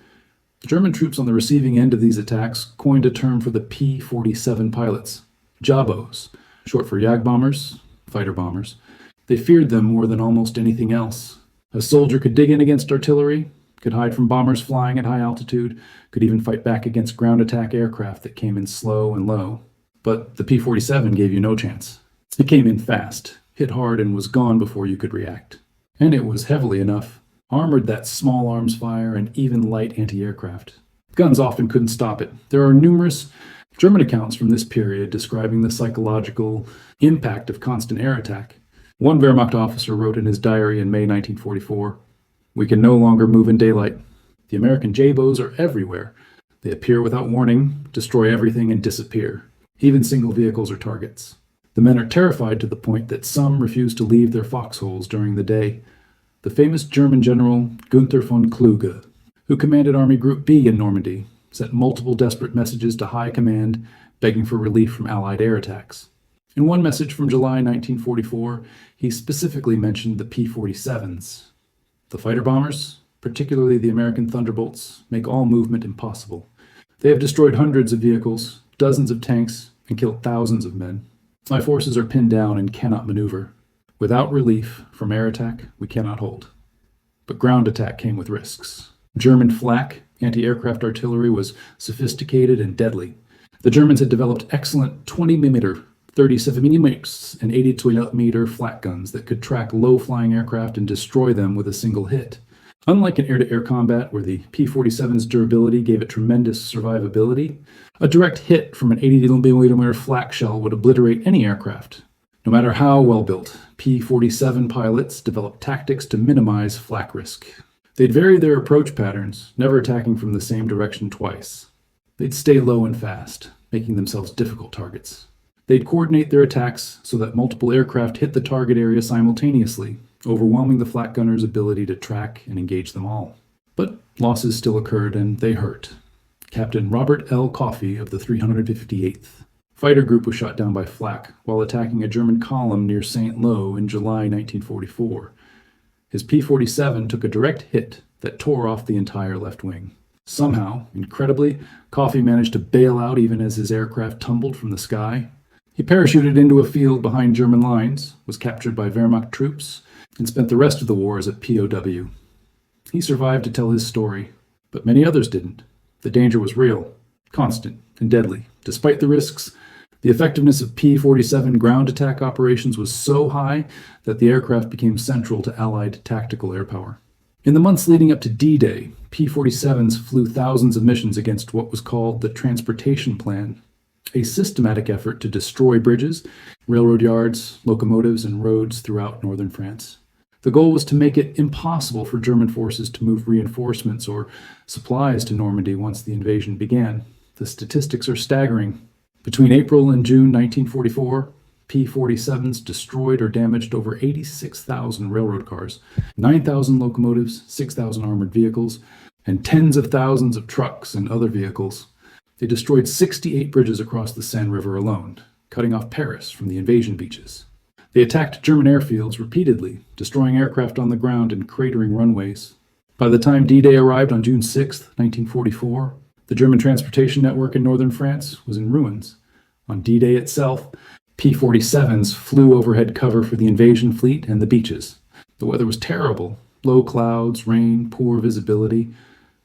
A: German troops on the receiving end of these attacks coined a term for the P-47 pilots, Jabos, short for Jagdbombers, fighter bombers. They feared them more than almost anything else. A soldier could dig in against artillery, could hide from bombers flying at high altitude, could even fight back against ground attack aircraft that came in slow and low. But the P-47 gave you no chance. It came in fast, hit hard, and was gone before you could react. And it was heavily enough, armored that small arms fire and even light anti-aircraft. Guns often couldn't stop it. There are numerous German accounts from this period describing the psychological impact of constant air attack. One Wehrmacht officer wrote in his diary in May 1944, "We can no longer move in daylight. The American Jabos are everywhere. They appear without warning, destroy everything, and disappear. Even single vehicles are targets. The men are terrified to the point that some refuse to leave their foxholes during the day." The famous German general Gunther von Kluge, who commanded Army Group B in Normandy, sent multiple desperate messages to high command begging for relief from Allied air attacks. In one message from July 1944, he specifically mentioned the P-47s. "The fighter bombers, particularly the American Thunderbolts, make all movement impossible. They have destroyed hundreds of vehicles, dozens of tanks, and killed thousands of men. My forces are pinned down and cannot maneuver. Without relief from air attack, we cannot hold." But ground attack came with risks. German flak anti-aircraft artillery was sophisticated and deadly. The Germans had developed excellent 20mm, 37mm, and 82mm flak guns that could track low-flying aircraft and destroy them with a single hit. Unlike in air-to-air combat, where the P-47's durability gave it tremendous survivability, a direct hit from an 80mm flak shell would obliterate any aircraft. No matter how well built, P-47 pilots developed tactics to minimize flak risk. They'd vary their approach patterns, never attacking from the same direction twice. They'd stay low and fast, making themselves difficult targets. They'd coordinate their attacks so that multiple aircraft hit the target area simultaneously, overwhelming the flak gunners' ability to track and engage them all. But losses still occurred, and they hurt. Captain Robert L. Coffey of the 358th Fighter Group was shot down by flak while attacking a German column near St. Lo in July 1944. His P-47 took a direct hit that tore off the entire left wing. Somehow, incredibly, Coffey managed to bail out even as his aircraft tumbled from the sky. He parachuted into a field behind German lines, was captured by Wehrmacht troops, and spent the rest of the war as a POW. He survived to tell his story, but many others didn't. The danger was real, constant, and deadly. Despite the risks, the effectiveness of P-47 ground attack operations was so high that the aircraft became central to Allied tactical air power. In the months leading up to D-Day, P-47s flew thousands of missions against what was called the Transportation Plan, a systematic effort to destroy bridges, railroad yards, locomotives, and roads throughout northern France. The goal was to make it impossible for German forces to move reinforcements or supplies to Normandy once the invasion began. The statistics are staggering. Between April and June 1944, P-47s destroyed or damaged over 86,000 railroad cars, 9,000 locomotives, 6,000 armored vehicles, and tens of thousands of trucks and other vehicles. They destroyed 68 bridges across the Seine River alone, cutting off Paris from the invasion beaches. They attacked German airfields repeatedly, destroying aircraft on the ground and cratering runways. By the time D-Day arrived on June 6, 1944, the German transportation network in northern France was in ruins. On D-Day itself, P-47s flew overhead cover for the invasion fleet and the beaches. The weather was terrible, low clouds, rain, poor visibility,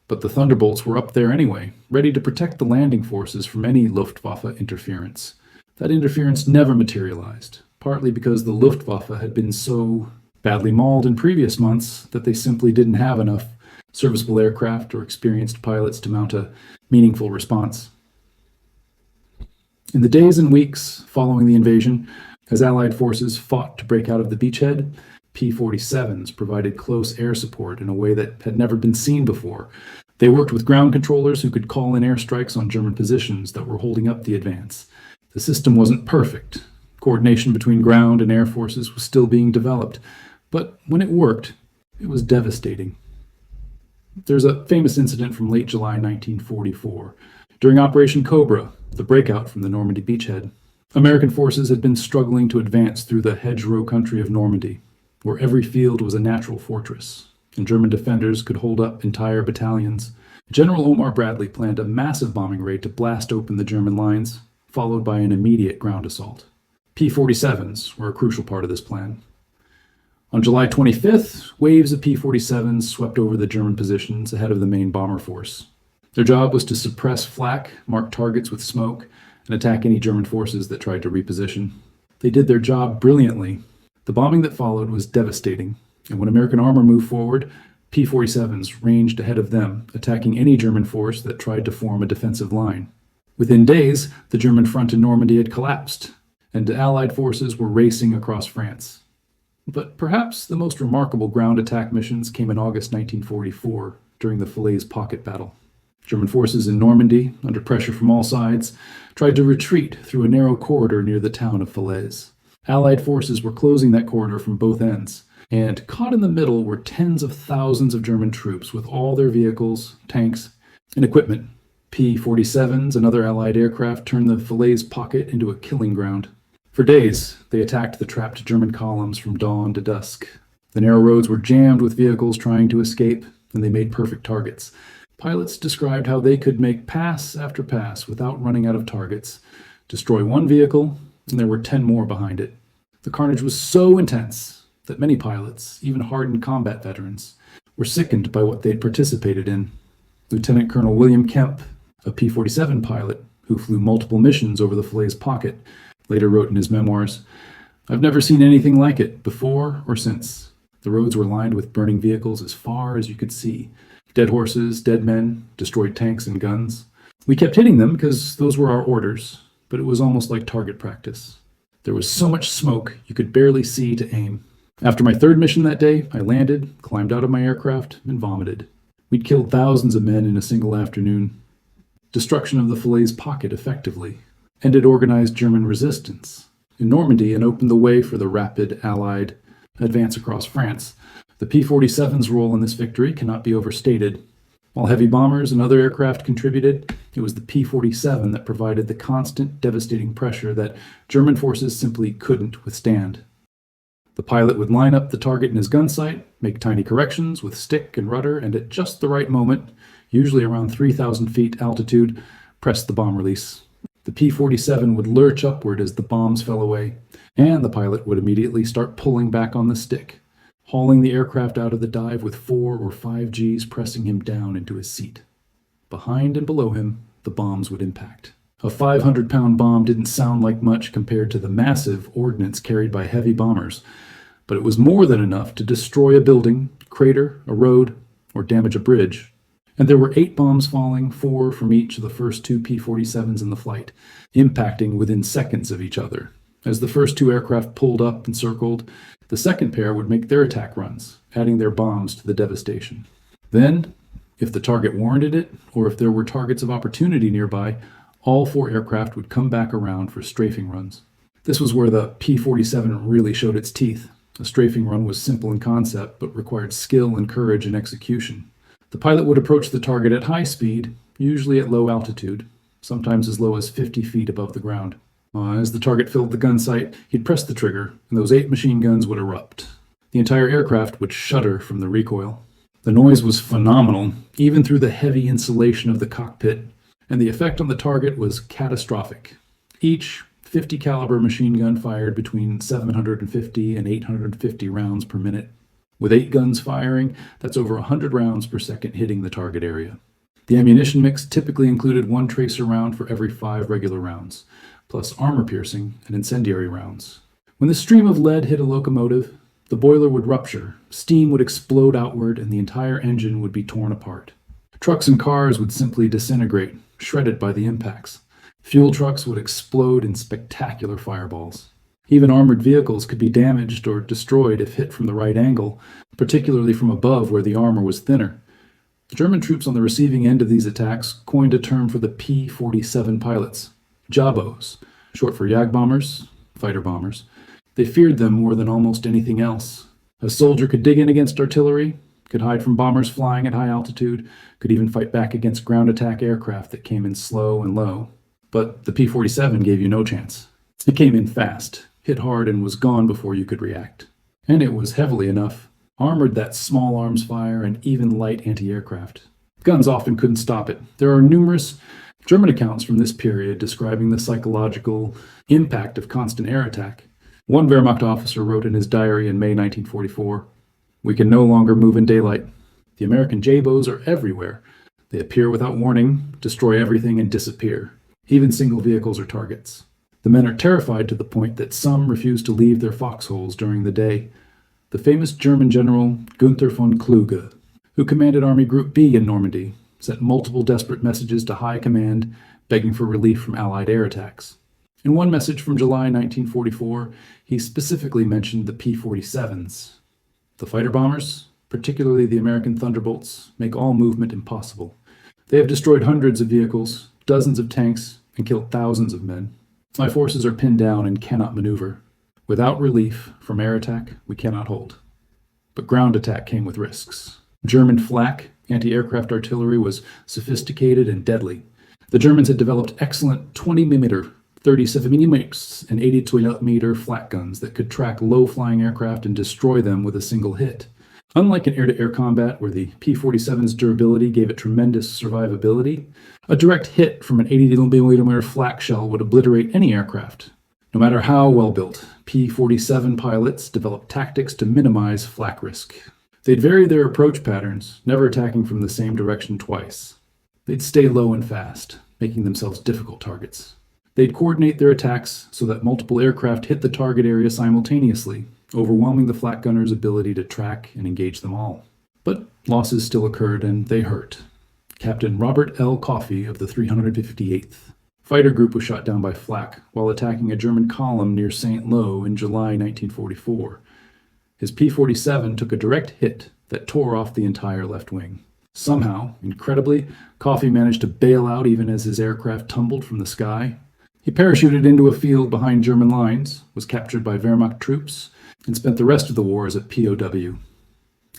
A: but the Thunderbolts were up there anyway, ready to protect the landing forces from any Luftwaffe interference. That interference never materialized, partly because the Luftwaffe had been so badly mauled in previous months that they simply didn't have enough serviceable aircraft or experienced pilots to mount a meaningful response. In the days and weeks following the invasion, As Allied forces fought to break out of the beachhead, P-47s provided close air support in a way that had never been seen before. They worked with ground controllers who could call in airstrikes on German positions that were holding up the advance. The system wasn't perfect. Coordination between ground and air forces was still being developed, but when it worked, it was devastating. There's a famous incident from late July 1944. During Operation Cobra, the breakout from the Normandy beachhead, American forces had been struggling to advance through the hedgerow country of Normandy, where every field was a natural fortress, and German defenders could hold up entire battalions. General Omar Bradley planned a massive bombing raid to blast open the German lines, followed by an immediate ground assault. P-47s were a crucial part of this plan. On July 25th, waves of P-47s swept over the German positions ahead of the main bomber force. Their job was to suppress flak, mark targets with smoke, and attack any German forces that tried to reposition. They did their job brilliantly. The bombing that followed was devastating, and when American armor moved forward, P-47s ranged ahead of them, attacking any German force that tried to form a defensive line. Within days, the German front in Normandy had collapsed, and the Allied forces were racing across France. But perhaps the most remarkable ground attack missions came in August 1944, during the Falaise Pocket Battle. German forces in Normandy, under pressure from all sides, tried to retreat through a narrow corridor near the town of Falaise. Allied forces were closing that corridor from both ends, and caught in the middle were tens of thousands of German troops with all their vehicles, tanks, and equipment. P-47s and other Allied aircraft turned the Falaise pocket into a killing ground. For days, they attacked the trapped German columns from dawn to dusk. The narrow roads were jammed with vehicles trying to escape, and they made perfect targets. Pilots described how they could make pass after pass without running out of targets, destroy one vehicle, and there were 10 more behind it. The carnage was so intense that many pilots, even hardened combat veterans, were sickened by what they'd participated in. Lieutenant Colonel William Kemp, a P-47 pilot who flew multiple missions over the Falaise pocket, later wrote in his memoirs, "I've never seen anything like it, before or since. The roads were lined with burning vehicles as far as you could see. Dead horses, dead men, destroyed tanks and guns. We kept hitting them because those were our orders, but it was almost like target practice. There was so much smoke you could barely see to aim. After my third mission that day, I landed, climbed out of my aircraft, and vomited. We'd killed thousands of men in a single afternoon. Destruction of the Falaise pocket effectively ended organized German resistance in Normandy and opened the way for the rapid Allied advance across France. The P-47's role in this victory cannot be overstated. While heavy bombers and other aircraft contributed, it was the P-47 that provided the constant, devastating pressure that German forces simply couldn't withstand. The pilot would line up the target in his gun sight, make tiny corrections with stick and rudder, and at just the right moment, usually around 3,000 feet altitude, press the bomb release. The P-47 would lurch upward as the bombs fell away, and the pilot would immediately start pulling back on the stick, hauling the aircraft out of the dive with 4 or 5 Gs pressing him down into his seat. Behind and below him, the bombs would impact. A 500-pound bomb didn't sound like much compared to the massive ordnance carried by heavy bombers, but it was more than enough to destroy a building, crater a road, or damage a bridge. And there were 8 bombs falling, 4 from each of the first 2 P-47s in the flight, impacting within seconds of each other. As the first 2 aircraft pulled up and circled, the second pair would make their attack runs, adding their bombs to the devastation. Then, if the target warranted it, or if there were targets of opportunity nearby, all 4 aircraft would come back around for strafing runs. This was where the P-47 really showed its teeth. A strafing run was simple in concept, but required skill and courage in execution. The pilot would approach the target at high speed, usually at low altitude, sometimes as low as 50 feet above the ground. As the target filled the gun sight, he'd press the trigger, and those 8 machine guns would erupt. The entire aircraft would shudder from the recoil. The noise was phenomenal, even through the heavy insulation of the cockpit, and the effect on the target was catastrophic. Each 50 caliber machine gun fired between 750 and 850 rounds per minute. With 8 guns firing, that's over 100 rounds per second hitting the target area. The ammunition mix typically included 1 tracer round for every 5 regular rounds, plus armor-piercing and incendiary rounds. When the stream of lead hit a locomotive, the boiler would rupture, steam would explode outward, and the entire engine would be torn apart. Trucks and cars would simply disintegrate, shredded by the impacts. Fuel trucks would explode in spectacular fireballs. Even armored vehicles could be damaged or destroyed if hit from the right angle, particularly from above where the armor was thinner. The German troops on the receiving end of these attacks coined a term for the P-47 pilots, Jabos, short for Jagdbombers, fighter bombers. They feared them more than almost anything else. A soldier could dig in against artillery, could hide from bombers flying at high altitude, could even fight back against ground attack aircraft that came in slow and low. But the P-47 gave you no chance. It came in fast, hit hard, and was gone before you could react. And it was heavily enough, armored that small arms fire and even light anti-aircraft. Guns often couldn't stop it. There are numerous German accounts from this period describing the psychological impact of constant air attack. One Wehrmacht officer wrote in his diary in May 1944, "We can no longer move in daylight. The American Jabos are everywhere. They appear without warning, destroy everything, and disappear. Even single vehicles are targets. The men are terrified to the point that some refuse to leave their foxholes during the day." The famous German general Gunther von Kluge, who commanded Army Group B in Normandy, sent multiple desperate messages to high command begging for relief from Allied air attacks. In one message from July 1944, he specifically mentioned the P-47s. The fighter bombers, particularly the American Thunderbolts, make all movement impossible. They have destroyed hundreds of vehicles, dozens of tanks, and killed thousands of men. My forces are pinned down and cannot maneuver. Without relief from air attack, we cannot hold. But ground attack came with risks. German flak anti-aircraft artillery was sophisticated and deadly. The Germans had developed excellent 20mm, 37mm, and 82mm flak guns that could track low-flying aircraft and destroy them with a single hit. Unlike in air-to-air combat, where the P-47's durability gave it tremendous survivability, a direct hit from an 80mm flak shell would obliterate any aircraft. No matter how well built, P-47 pilots developed tactics to minimize flak risk. They'd vary their approach patterns, never attacking from the same direction twice. They'd stay low and fast, making themselves difficult targets. They'd coordinate their attacks so that multiple aircraft hit the target area simultaneously, overwhelming the flak gunners' ability to track and engage them all. But losses still occurred, and they hurt. Captain Robert L. Coffey of the 358th Fighter Group was shot down by flak while attacking a German column near St. Lo in July 1944. His P-47 took a direct hit that tore off the entire left wing. Somehow, incredibly, Coffey managed to bail out even as his aircraft tumbled from the sky. He parachuted into a field behind German lines, was captured by Wehrmacht troops, and spent the rest of the war as a POW.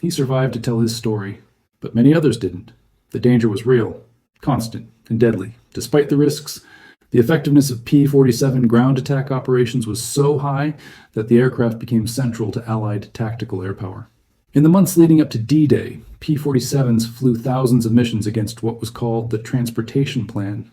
A: He survived to tell his story, but many others didn't. The danger was real, constant, and deadly. Despite the risks, the effectiveness of P-47 ground attack operations was so high that the aircraft became central to Allied tactical air power. In the months leading up to D-Day, P-47s flew thousands of missions against what was called the Transportation Plan,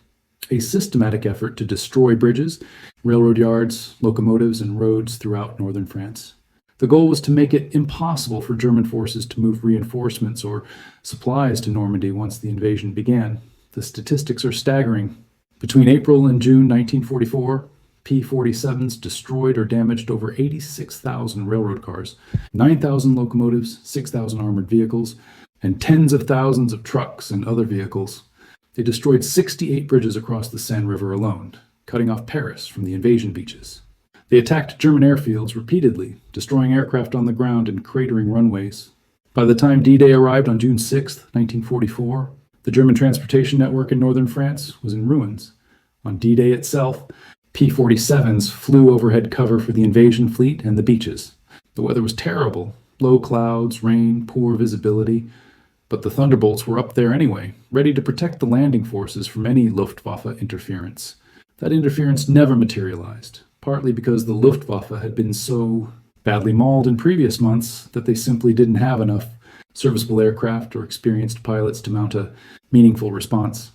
A: a systematic effort to destroy bridges, railroad yards, locomotives, and roads throughout northern France. The goal was to make it impossible for German forces to move reinforcements or supplies to Normandy once the invasion began. The statistics are staggering. Between April and June 1944, P-47s destroyed or damaged over 86,000 railroad cars, 9,000 locomotives, 6,000 armored vehicles, and tens of thousands of trucks and other vehicles. They destroyed 68 bridges across the Seine River alone, cutting off Paris from the invasion beaches. They attacked German airfields repeatedly, destroying aircraft on the ground and cratering runways. By the time D-Day arrived on June 6, 1944, the German transportation network in northern France was in ruins. On D-Day itself, P-47s flew overhead cover for the invasion fleet and the beaches. The weather was terrible, low clouds, rain, poor visibility, but the Thunderbolts were up there anyway, ready to protect the landing forces from any Luftwaffe interference. That interference never materialized, partly because the Luftwaffe had been so badly mauled in previous months that they simply didn't have enough serviceable aircraft or experienced pilots to mount a meaningful response.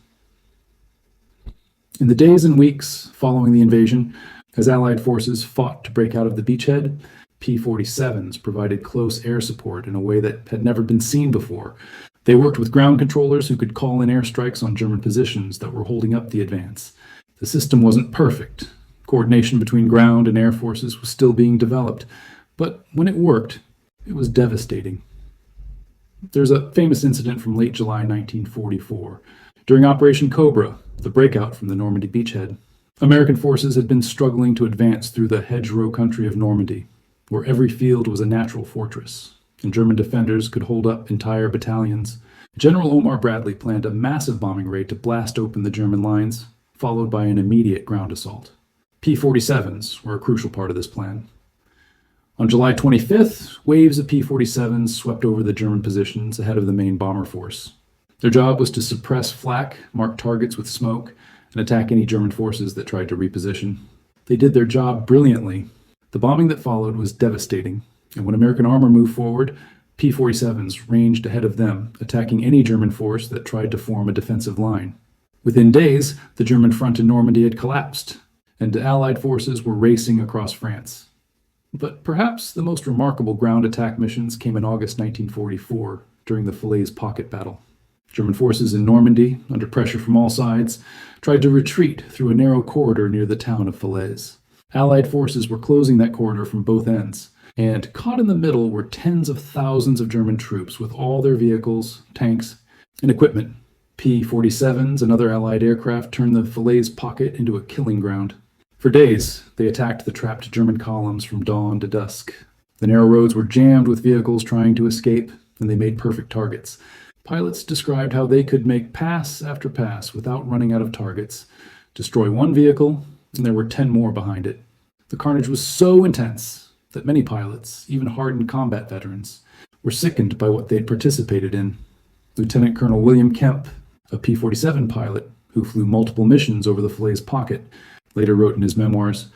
A: In the days and weeks following the invasion, as Allied forces fought to break out of the beachhead, P-47s provided close air support in a way that had never been seen before. They worked with ground controllers who could call in airstrikes on German positions that were holding up the advance. The system wasn't perfect. Coordination between ground and air forces was still being developed, but when it worked, it was devastating. There's a famous incident from late July 1944. During Operation Cobra, the breakout from the Normandy beachhead, American forces had been struggling to advance through the hedgerow country of Normandy, where every field was a natural fortress, and German defenders could hold up entire battalions. General Omar Bradley planned a massive bombing raid to blast open the German lines, followed by an immediate ground assault. P-47s were a crucial part of this plan. On July 25th, waves of P-47s swept over the German positions ahead of the main bomber force. Their job was to suppress flak, mark targets with smoke, and attack any German forces that tried to reposition. They did their job brilliantly. The bombing that followed was devastating, and when American armor moved forward, P-47s ranged ahead of them, attacking any German force that tried to form a defensive line. Within days, the German front in Normandy had collapsed, and Allied forces were racing across France. But perhaps the most remarkable ground attack missions came in August 1944, during the Falaise Pocket Battle. German forces in Normandy, under pressure from all sides, tried to retreat through a narrow corridor near the town of Falaise. Allied forces were closing that corridor from both ends, and caught in the middle were tens of thousands of German troops with all their vehicles, tanks, and equipment. P-47s and other Allied aircraft turned the Falaise pocket into a killing ground. For days, they attacked the trapped German columns from dawn to dusk. The narrow roads were jammed with vehicles trying to escape, and they made perfect targets. Pilots described how they could make pass after pass without running out of targets, destroy one vehicle, and there were 10 more behind it. The carnage was so intense that many pilots, even hardened combat veterans, were sickened by what they'd participated in. Lieutenant Colonel William Kemp, a P-47 pilot who flew multiple missions over the Falaise pocket, later wrote in his memoirs,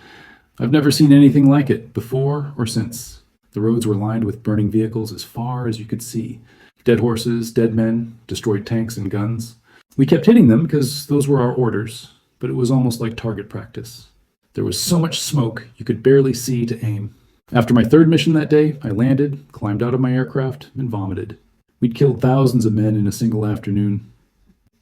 A: "I've never seen anything like it, before or since. The roads were lined with burning vehicles as far as you could see. Dead horses, dead men, destroyed tanks and guns. We kept hitting them because those were our orders, but it was almost like target practice. There was so much smoke you could barely see to aim. After my third mission that day, I landed, climbed out of my aircraft, and vomited. We'd killed thousands of men in a single afternoon.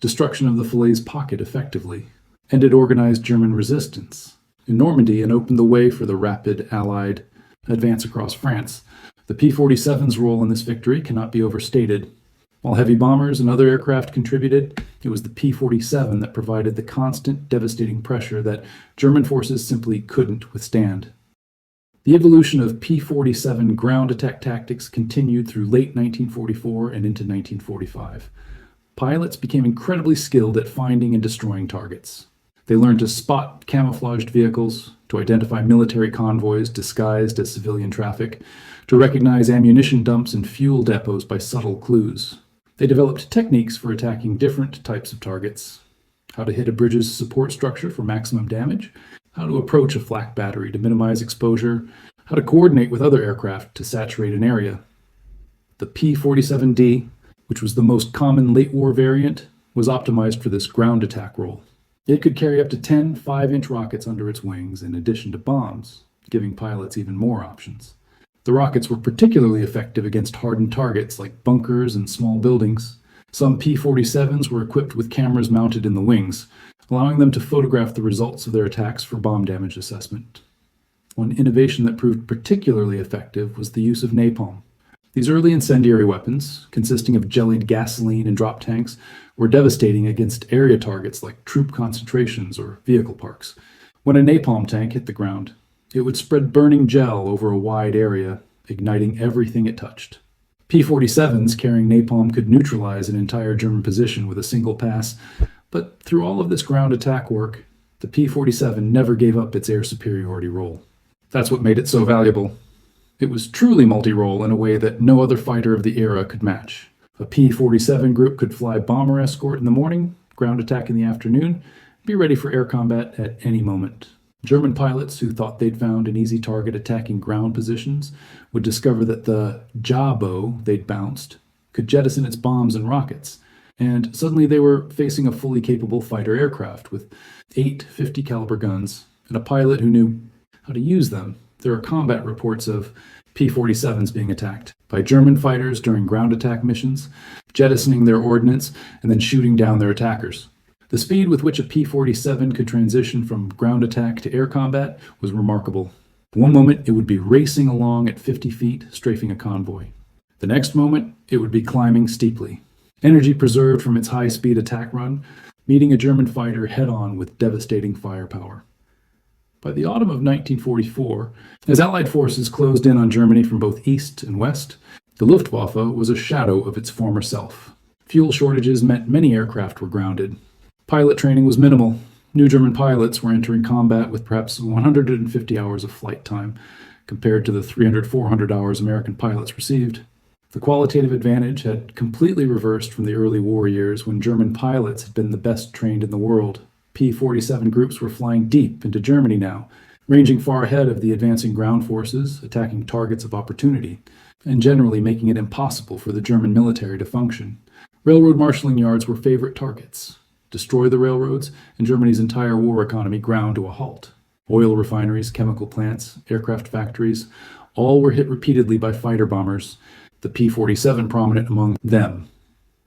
A: Destruction of the Falaise pocket effectively ended organized German resistance in Normandy and opened the way for the rapid Allied advance across France. The P-47's role in this victory cannot be overstated. While heavy bombers and other aircraft contributed, it was the P-47 that provided the constant, devastating pressure that German forces simply couldn't withstand. The evolution of P-47 ground attack tactics continued through late 1944 and into 1945. Pilots became incredibly skilled at finding and destroying targets. They learned to spot camouflaged vehicles, to identify military convoys disguised as civilian traffic, to recognize ammunition dumps and fuel depots by subtle clues. They developed techniques for attacking different types of targets: how to hit a bridge's support structure for maximum damage, how to approach a flak battery to minimize exposure, how to coordinate with other aircraft to saturate an area. The P-47D, which was the most common late-war variant, was optimized for this ground attack role. It could carry up to 10 5-inch rockets under its wings in addition to bombs, giving pilots even more options. The rockets were particularly effective against hardened targets like bunkers and small buildings. Some P-47s were equipped with cameras mounted in the wings, allowing them to photograph the results of their attacks for bomb damage assessment. One innovation that proved particularly effective was the use of napalm. These early incendiary weapons, consisting of jellied gasoline and drop tanks, were devastating against area targets like troop concentrations or vehicle parks. When a napalm tank hit the ground, it would spread burning gel over a wide area, igniting everything it touched. P-47s carrying napalm could neutralize an entire German position with a single pass, but through all of this ground attack work, the P-47 never gave up its air superiority role. That's what made it so valuable. It was truly multi-role in a way that no other fighter of the era could match. A P-47 group could fly bomber escort in the morning, ground attack in the afternoon, be ready for air combat at any moment. German pilots who thought they'd found an easy target attacking ground positions would discover that the jawbow they'd bounced could jettison its bombs and rockets, and suddenly they were facing a fully capable fighter aircraft with 8 50 caliber guns and a pilot who knew how to use them. There are combat reports of P-47s being attacked by German fighters during ground attack missions, jettisoning their ordnance and then shooting down their attackers. The speed with which a P-47 could transition from ground attack to air combat was remarkable. One moment it would be racing along at 50 feet, strafing a convoy. The next moment it would be climbing steeply. Energy preserved from its high-speed attack run, meeting a German fighter head-on with devastating firepower. By the autumn of 1944, as Allied forces closed in on Germany from both east and west, the Luftwaffe was a shadow of its former self. Fuel shortages meant many aircraft were grounded. Pilot training was minimal. New German pilots were entering combat with perhaps 150 hours of flight time, compared to the 300-400 hours American pilots received. The qualitative advantage had completely reversed from the early war years when German pilots had been the best trained in the world. P-47 groups were flying deep into Germany now, ranging far ahead of the advancing ground forces, attacking targets of opportunity, and generally making it impossible for the German military to function. Railroad marshalling yards were favorite targets. Destroy the railroads, and Germany's entire war economy ground to a halt. Oil refineries, chemical plants, aircraft factories, all were hit repeatedly by fighter bombers, the P-47 prominent among them.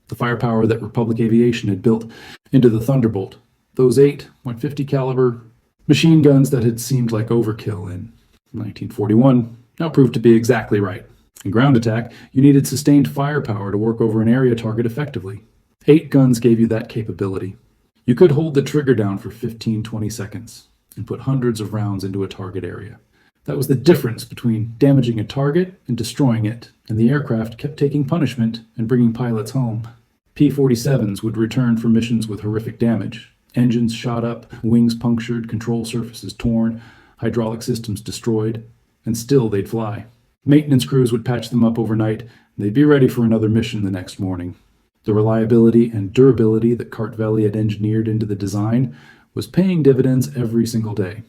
A: The firepower that Republic Aviation had built into the Thunderbolt, those 8.50 caliber machine guns that had seemed like overkill in 1941, now proved to be exactly right. In ground attack, you needed sustained firepower to work over an area target effectively. 8 guns gave you that capability. You could hold the trigger down for 15-20 seconds and put hundreds of rounds into a target area. That was the difference between damaging a target and destroying it, and the aircraft kept taking punishment and bringing pilots home. P-47s would return from missions with horrific damage. Engines shot up, wings punctured, control surfaces torn, hydraulic systems destroyed, and still they'd fly. Maintenance crews would patch them up overnight, and they'd be ready for another mission the next morning. The reliability and durability that Kartveli had engineered into the design was paying dividends every single day.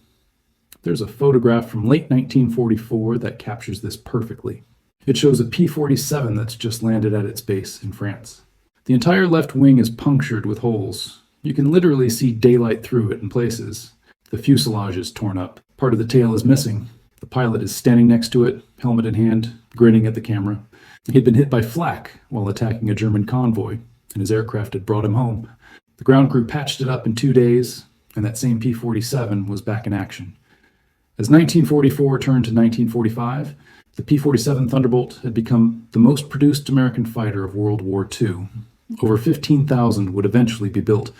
A: There's a photograph from late 1944 that captures this perfectly. It shows a P-47 that's just landed at its base in France. The entire left wing is punctured with holes. You can literally see daylight through it in places. The fuselage is torn up. Part of the tail is missing. The pilot is standing next to it, helmet in hand, grinning at the camera. He'd been hit by flak while attacking a German convoy, and his aircraft had brought him home. The ground crew patched it up in 2 days, and that same P-47 was back in action. As 1944 turned to 1945, the P-47 Thunderbolt had become the most produced American fighter of World War II. Over 15,000 would eventually be built.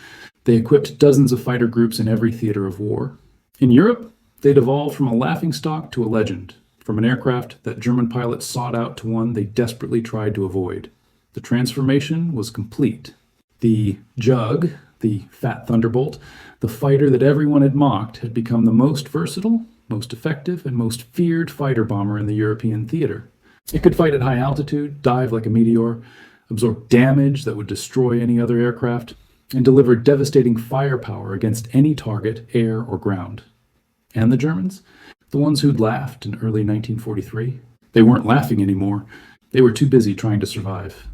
A: They equipped dozens of fighter groups in every theater of war. In Europe, they'd evolved from a laughingstock to a legend, from an aircraft that German pilots sought out to one they desperately tried to avoid. The transformation was complete. The Jug, the Fat Thunderbolt, the fighter that everyone had mocked, had become the most versatile, most effective, and most feared fighter bomber in the European theater. It could fight at high altitude, dive like a meteor, absorb damage that would destroy any other aircraft, and deliver devastating firepower against any target, air or ground. And the Germans? The ones who'd laughed in early 1943? They weren't laughing anymore. They were too busy trying to survive.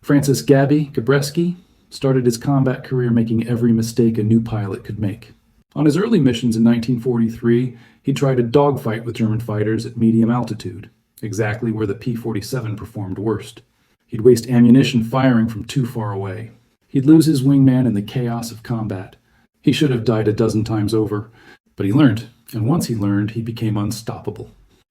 A: Francis Gabby Gabreski started his combat career making every mistake a new pilot could make. On his early missions in 1943, he tried a dogfight with German fighters at medium altitude, exactly where the P-47 performed worst. He'd waste ammunition firing from too far away. He'd lose his wingman in the chaos of combat. He should have died a dozen times over, but he learned, and once he learned, he became unstoppable.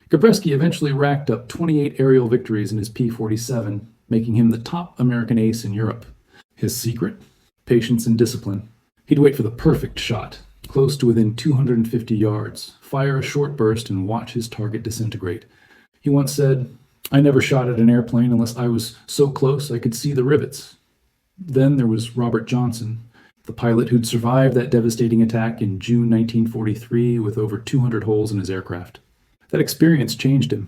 A: Gabreski eventually racked up 28 aerial victories in his P-47, making him the top American ace in Europe. His secret? Patience and discipline. He'd wait for the perfect shot, close to within 250 yards, fire a short burst, and watch his target disintegrate. He once said, "I never shot at an airplane unless I was so close I could see the rivets." Then there was Robert Johnson, the pilot who'd survived that devastating attack in June 1943 with over 200 holes in his aircraft. That experience changed him.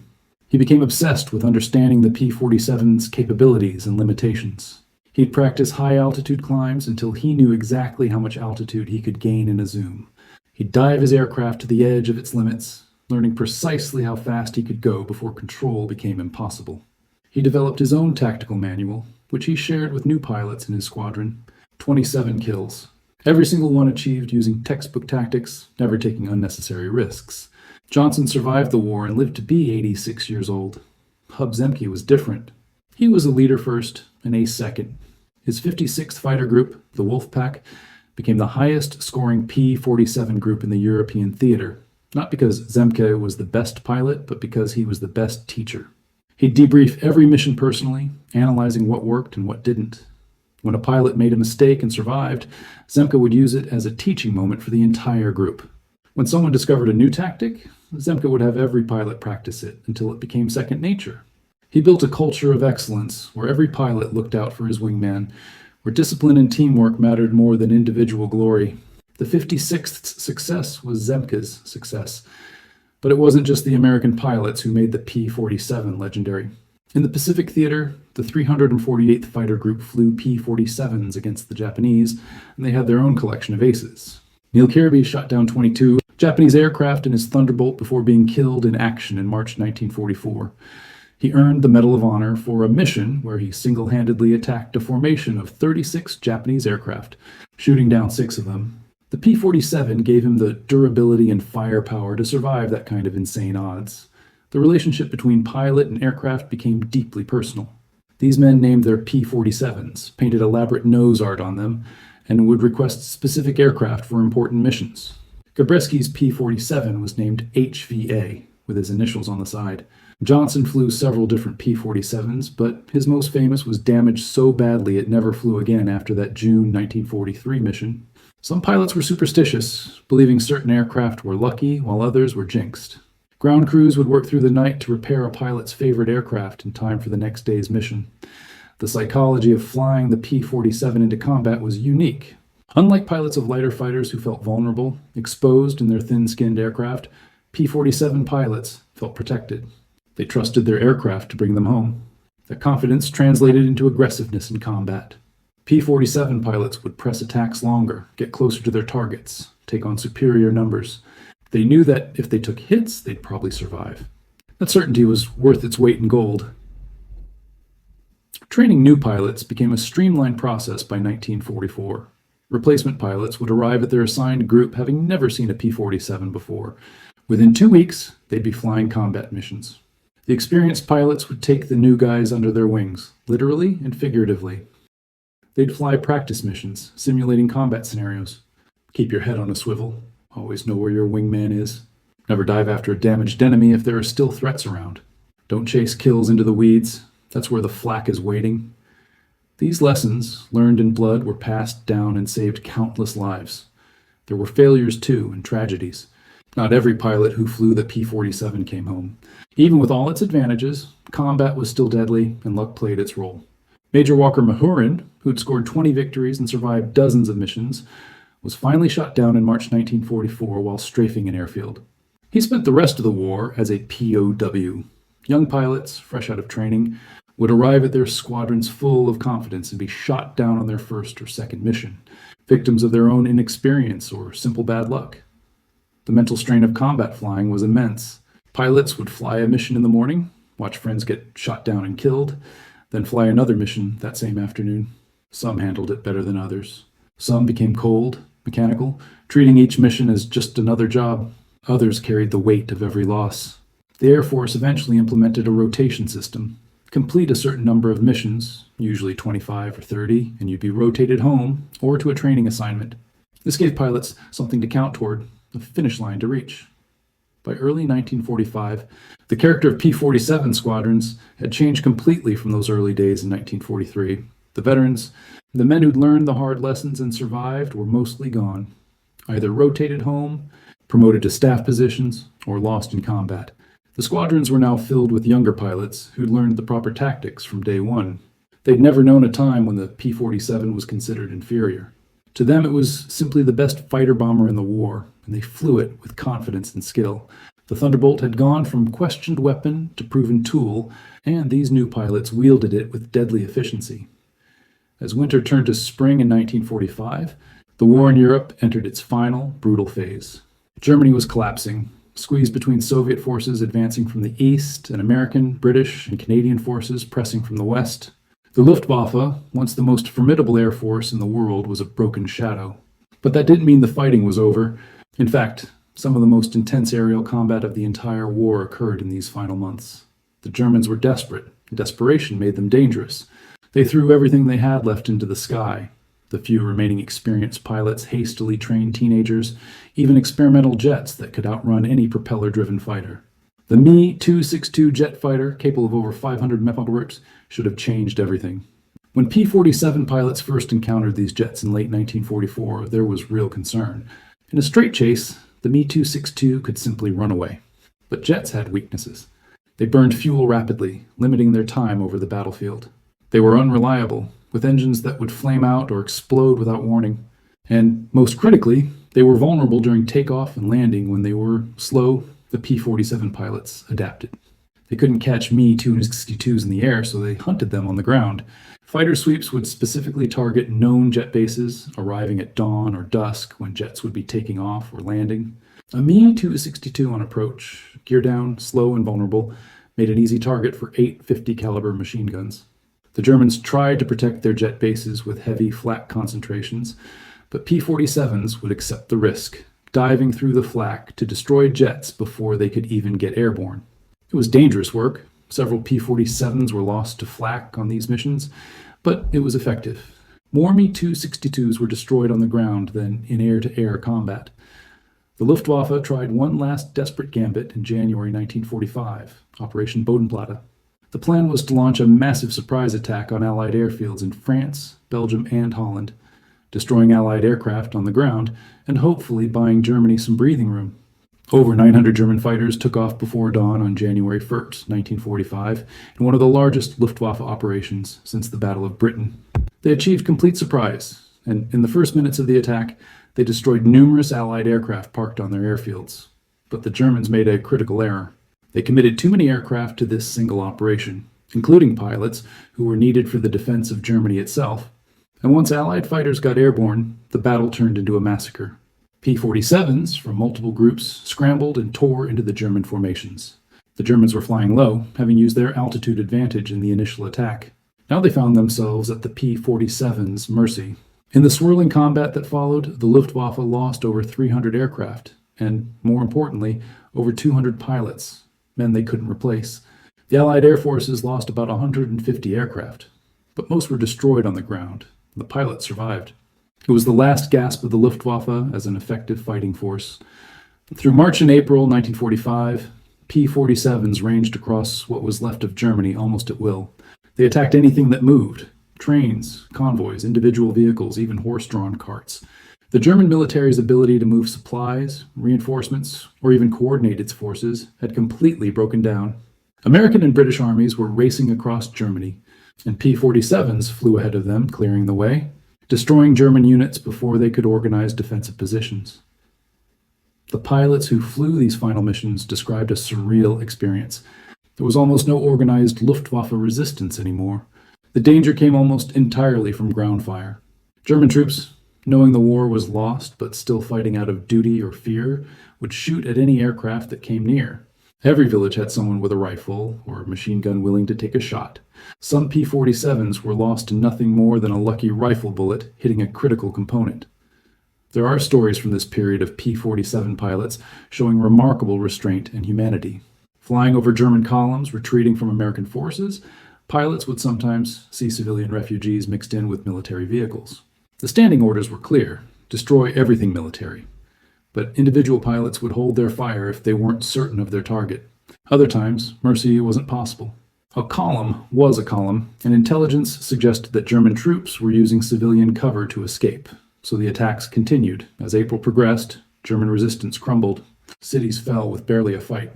A: He became obsessed with understanding the P-47's capabilities and limitations. He'd practice high-altitude climbs until he knew exactly how much altitude he could gain in a zoom. He'd dive his aircraft to the edge of its limits, learning precisely how fast he could go before control became impossible. He developed his own tactical manual, which he shared with new pilots in his squadron. 27 kills. Every single one achieved using textbook tactics, never taking unnecessary risks. Johnson survived the war and lived to be 86 years old. Hub Zemke was different. He was a leader first, an ace second. His 56th fighter group, the Wolfpack, became the highest-scoring P-47 group in the European theater, not because Zemke was the best pilot, but because he was the best teacher. He'd debrief every mission personally, analyzing what worked and what didn't. When a pilot made a mistake and survived, Zemke would use it as a teaching moment for the entire group. When someone discovered a new tactic, Zemke would have every pilot practice it until it became second nature. He built a culture of excellence where every pilot looked out for his wingman, where discipline and teamwork mattered more than individual glory. The 56th's success was Zemke's success. But it wasn't just the American pilots who made the P-47 legendary. In the Pacific Theater, the 348th Fighter Group flew P-47s against the Japanese, and they had their own collection of aces. Neil Kirby shot down 22 Japanese aircraft in his Thunderbolt before being killed in action in March 1944. He earned the Medal of Honor for a mission where he single-handedly attacked a formation of 36 Japanese aircraft, shooting down 6 of them. The P-47 gave him the durability and firepower to survive that kind of insane odds. The relationship between pilot and aircraft became deeply personal. These men named their P-47s, painted elaborate nose art on them, and would request specific aircraft for important missions. Gabreski's P-47 was named HVA, with his initials on the side. Johnson flew several different P-47s, but his most famous was damaged so badly it never flew again after that June 1943 mission. Some pilots were superstitious, believing certain aircraft were lucky while others were jinxed. Ground crews would work through the night to repair a pilot's favorite aircraft in time for the next day's mission. The psychology of flying the P-47 into combat was unique. Unlike pilots of lighter fighters who felt vulnerable, exposed in their thin-skinned aircraft, P-47 pilots felt protected. They trusted their aircraft to bring them home. That confidence translated into aggressiveness in combat. P-47 pilots would press attacks longer, get closer to their targets, take on superior numbers. They knew that if they took hits, they'd probably survive. That certainty was worth its weight in gold. Training new pilots became a streamlined process by 1944. Replacement pilots would arrive at their assigned group having never seen a P-47 before. Within 2 weeks, they'd be flying combat missions. The experienced pilots would take the new guys under their wings, literally and figuratively. They'd fly practice missions, simulating combat scenarios. Keep your head on a swivel. Always know where your wingman is. Never dive after a damaged enemy if there are still threats around. Don't chase kills into the weeds. That's where the flak is waiting. These lessons, learned in blood, were passed down and saved countless lives. There were failures too, and tragedies. Not every pilot who flew the P-47 came home. Even with all its advantages, combat was still deadly, and luck played its role. Major Walker Mahurin, who'd scored 20 victories and survived dozens of missions, was finally shot down in March 1944 while strafing an airfield. He spent the rest of the war as a POW. Young pilots, fresh out of training, would arrive at their squadrons full of confidence and be shot down on their first or second mission, victims of their own inexperience or simple bad luck. The mental strain of combat flying was immense. Pilots would fly a mission in the morning, watch friends get shot down and killed, then fly another mission that same afternoon. Some handled it better than others. Some became cold, mechanical, treating each mission as just another job. Others carried the weight of every loss. The Air Force eventually implemented a rotation system. Complete a certain number of missions, usually 25 or 30, and you'd be rotated home or to a training assignment. This gave pilots something to count toward, a finish line to reach. By early 1945, the character of P-47 squadrons had changed completely from those early days in 1943. The veterans, the men who'd learned the hard lessons and survived, were mostly gone, either rotated home, promoted to staff positions, or lost in combat. The squadrons were now filled with younger pilots who'd learned the proper tactics from day one. They'd never known a time when the P-47 was considered inferior. To them, it was simply the best fighter bomber in the war, and they flew it with confidence and skill. The Thunderbolt had gone from questioned weapon to proven tool, and these new pilots wielded it with deadly efficiency. As winter turned to spring in 1945, the war in Europe entered its final, brutal phase. Germany was collapsing, squeezed between Soviet forces advancing from the east and American, British, and Canadian forces pressing from the west. The Luftwaffe, once the most formidable air force in the world, was a broken shadow. But that didn't mean the fighting was over. In fact, some of the most intense aerial combat of the entire war occurred in these final months. The Germans were desperate, and desperation made them dangerous. They threw everything they had left into the sky. The few remaining experienced pilots hastily trained teenagers, even experimental jets that could outrun any propeller-driven fighter. The Me-262 jet fighter, capable of over 500 megabricks, should have changed everything. When P-47 pilots first encountered these jets in late 1944, there was real concern. In a straight chase, the Me-262 could simply run away. But jets had weaknesses. They burned fuel rapidly, limiting their time over the battlefield. They were unreliable, with engines that would flame out or explode without warning. And most critically, they were vulnerable during takeoff and landing. When they were slow, the P-47 pilots adapted. They couldn't catch Me-262s in the air, so they hunted them on the ground. Fighter sweeps would specifically target known jet bases, arriving at dawn or dusk when jets would be taking off or landing. A Me-262 on approach, gear down, slow and vulnerable, made an easy target for 8 50 caliber machine guns. The Germans tried to protect their jet bases with heavy flak concentrations, but P-47s would accept the risk, diving through the flak to destroy jets before they could even get airborne. It was dangerous work. Several P-47s were lost to flak on these missions, but it was effective. More Me-262s were destroyed on the ground than in air-to-air combat. The Luftwaffe tried one last desperate gambit in January 1945, Operation Bodenplatte. The plan was to launch a massive surprise attack on Allied airfields in France, Belgium, and Holland, destroying Allied aircraft on the ground and hopefully buying Germany some breathing room. Over 900 German fighters took off before dawn on January 1st, 1945, in one of the largest Luftwaffe operations since the Battle of Britain. They achieved complete surprise, and in the first minutes of the attack, they destroyed numerous Allied aircraft parked on their airfields. But the Germans made a critical error. They committed too many aircraft to this single operation, including pilots who were needed for the defense of Germany itself. And once Allied fighters got airborne, the battle turned into a massacre. P-47s from multiple groups scrambled and tore into the German formations. The Germans were flying low, having used their altitude advantage in the initial attack. Now they found themselves at the P-47's mercy. In the swirling combat that followed, the Luftwaffe lost over 300 aircraft, and, more importantly, over 200 pilots, men they couldn't replace. The Allied air forces lost about 150 aircraft, but most were destroyed on the ground. The pilots survived. It was the last gasp of the Luftwaffe as an effective fighting force. Through March and April 1945, P-47s ranged across what was left of Germany almost at will. They attacked anything that moved: trains, convoys, individual vehicles, even horse-drawn carts. The German military's ability to move supplies, reinforcements, or even coordinate its forces had completely broken down. American and British armies were racing across Germany, and P-47s flew ahead of them, clearing the way, destroying German units before they could organize defensive positions. The pilots who flew these final missions described a surreal experience. There was almost no organized Luftwaffe resistance anymore. The danger came almost entirely from ground fire. German troops, knowing the war was lost but still fighting out of duty or fear, would shoot at any aircraft that came near. Every village had someone with a rifle or a machine gun willing to take a shot. Some P-47s were lost to nothing more than a lucky rifle bullet hitting a critical component. There are stories from this period of P-47 pilots showing remarkable restraint and humanity. Flying over German columns retreating from American forces, pilots would sometimes see civilian refugees mixed in with military vehicles. The standing orders were clear: destroy everything military. But individual pilots would hold their fire if they weren't certain of their target. Other times, mercy wasn't possible. A column was a column, and intelligence suggested that German troops were using civilian cover to escape. So the attacks continued. As April progressed, German resistance crumbled. Cities fell with barely a fight.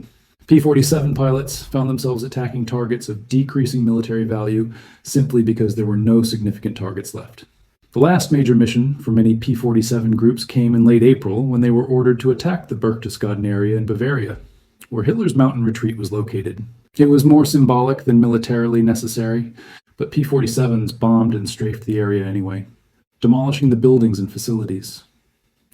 A: P-47 pilots found themselves attacking targets of decreasing military value simply because there were no significant targets left. The last major mission for many P-47 groups came in late April when they were ordered to attack the Berchtesgaden area in Bavaria, where Hitler's mountain retreat was located. It was more symbolic than militarily necessary, but P-47s bombed and strafed the area anyway, demolishing the buildings and facilities.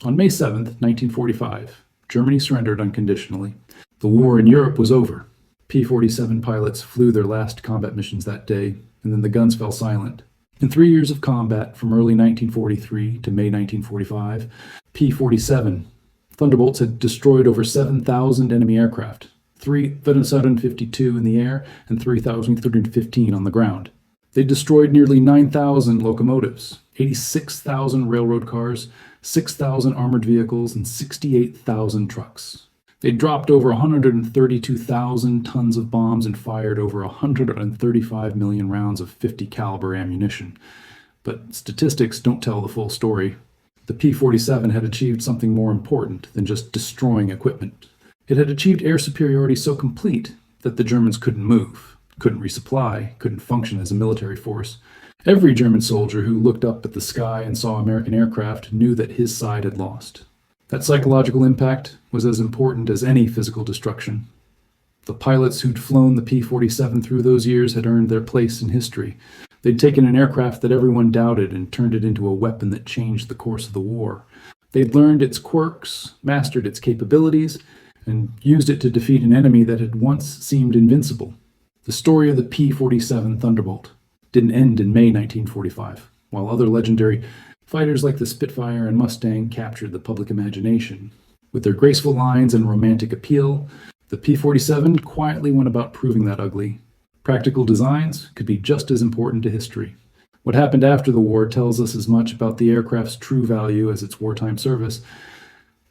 A: On May 7, 1945, Germany surrendered unconditionally. The war in Europe was over. P-47 pilots flew their last combat missions that day, and then the guns fell silent. In 3 years of combat, from early 1943 to May 1945, P-47 Thunderbolts had destroyed over 7,000 enemy aircraft, 3,752 in the air and 3,315 on the ground. They destroyed nearly 9,000 locomotives, 86,000 railroad cars, 6,000 armored vehicles, and 68,000 trucks. They dropped over 132,000 tons of bombs and fired over 135 million rounds of 50 caliber ammunition. But statistics don't tell the full story. The P-47 had achieved something more important than just destroying equipment. It had achieved air superiority so complete that the Germans couldn't move, couldn't resupply, couldn't function as a military force. Every German soldier who looked up at the sky and saw American aircraft knew that his side had lost. That psychological impact was as important as any physical destruction. The pilots who'd flown the P-47 through those years had earned their place in history. They'd taken an aircraft that everyone doubted and turned it into a weapon that changed the course of the war. They'd learned its quirks, mastered its capabilities, and used it to defeat an enemy that had once seemed invincible. The story of the P-47 Thunderbolt didn't end in May 1945, while other legendary fighters like the Spitfire and Mustang captured the public imagination. With their graceful lines and romantic appeal, the P-47 quietly went about proving that ugly. Practical designs could be just as important to history. What happened after the war tells us as much about the aircraft's true value as its wartime service.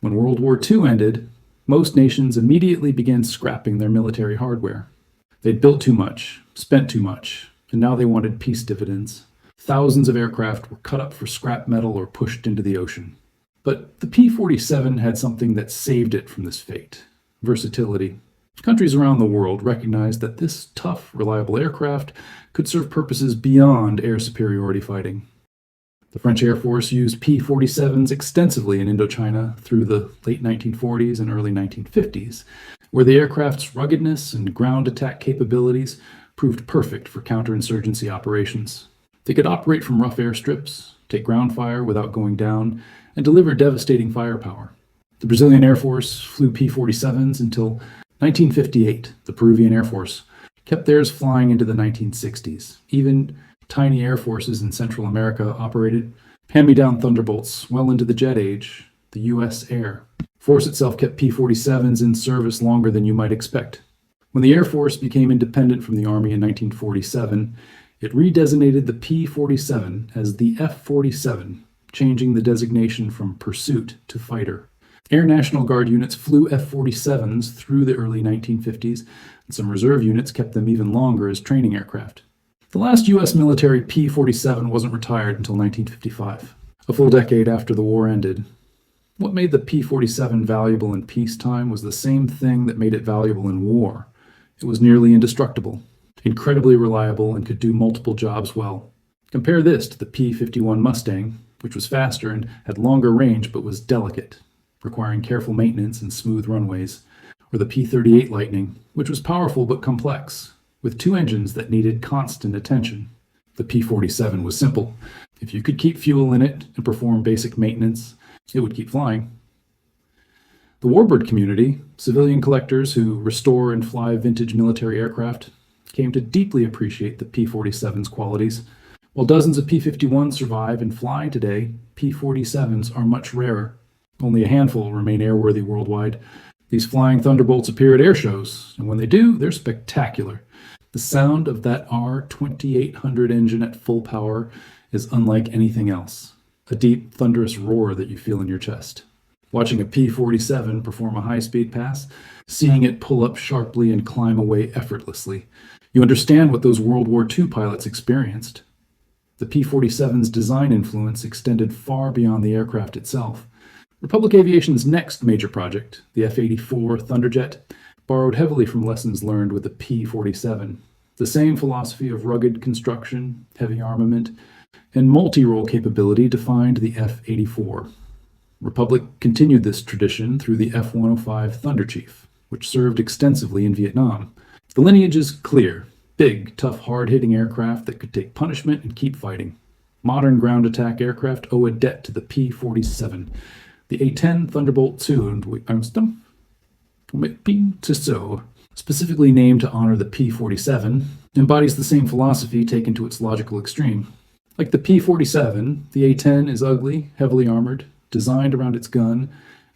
A: When World War II ended, most nations immediately began scrapping their military hardware. They'd built too much, spent too much, and now they wanted peace dividends. Thousands of aircraft were cut up for scrap metal or pushed into the ocean. But the P-47 had something that saved it from this fate: versatility. Countries around the world recognized that this tough, reliable aircraft could serve purposes beyond air superiority fighting. The French Air Force used P-47s extensively in Indochina through the late 1940s and early 1950s, where the aircraft's ruggedness and ground attack capabilities proved perfect for counterinsurgency operations. They could operate from rough airstrips, take ground fire without going down, and deliver devastating firepower. The Brazilian Air Force flew P-47s until 1958. The Peruvian Air Force kept theirs flying into the 1960s. Even tiny air forces in Central America operated hand-me-down Thunderbolts well into the jet age. The U.S. Air Force itself kept P-47s in service longer than you might expect. When the Air Force became independent from the Army in 1947, it redesignated the P-47 as the F-47, changing the designation from pursuit to fighter. Air National Guard units flew F-47s through the early 1950s, and some reserve units kept them even longer as training aircraft. The last U.S. military P-47 wasn't retired until 1955, a full decade after the war ended. What made the P-47 valuable in peacetime was the same thing that made it valuable in war. It was nearly indestructible, incredibly reliable, and could do multiple jobs well. Compare this to the P-51 Mustang, which was faster and had longer range but was delicate, requiring careful maintenance and smooth runways, or the P-38 Lightning, which was powerful but complex, with two engines that needed constant attention. The P-47 was simple. If you could keep fuel in it and perform basic maintenance, it would keep flying. The warbird community, civilian collectors who restore and fly vintage military aircraft, came to deeply appreciate the P-47's qualities. While dozens of P-51s survive and fly today, P-47s are much rarer. Only a handful remain airworthy worldwide. These flying Thunderbolts appear at air shows, and when they do, they're spectacular. The sound of that R2800 engine at full power is unlike anything else. A deep, thunderous roar that you feel in your chest. Watching a P-47 perform a high-speed pass, seeing it pull up sharply and climb away effortlessly, you understand what those World War II pilots experienced. The P-47's design influence extended far beyond the aircraft itself. Republic Aviation's next major project, the F-84 Thunderjet, borrowed heavily from lessons learned with the P-47. The same philosophy of rugged construction, heavy armament, and multi-role capability defined the F-84. Republic continued this tradition through the F-105 Thunderchief, which served extensively in Vietnam. The lineage is clear: big, tough, hard-hitting aircraft that could take punishment and keep fighting. Modern ground attack aircraft owe a debt to the P-47. The A-10 Thunderbolt II, specifically named to honor the P-47, embodies the same philosophy taken to its logical extreme. Like the P-47, the A-10 is ugly, heavily armored, designed around its gun,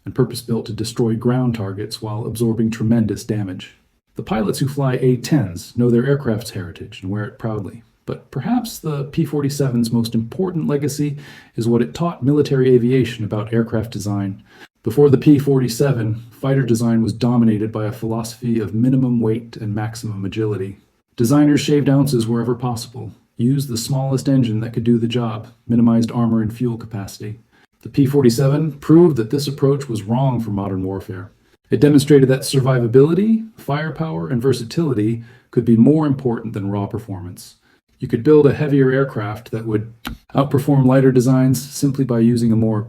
A: and purpose-built to destroy ground targets while absorbing tremendous damage. The pilots who fly A-10s know their aircraft's heritage and wear it proudly. But perhaps the P-47's most important legacy is what it taught military aviation about aircraft design. Before the P-47, fighter design was dominated by a philosophy of minimum weight and maximum agility. Designers shaved ounces wherever possible, used the smallest engine that could do the job, minimized armor and fuel capacity. The P-47 proved that this approach was wrong for modern warfare. It demonstrated that survivability, firepower, and versatility could be more important than raw performance. You could build a heavier aircraft that would outperform lighter designs simply by using a more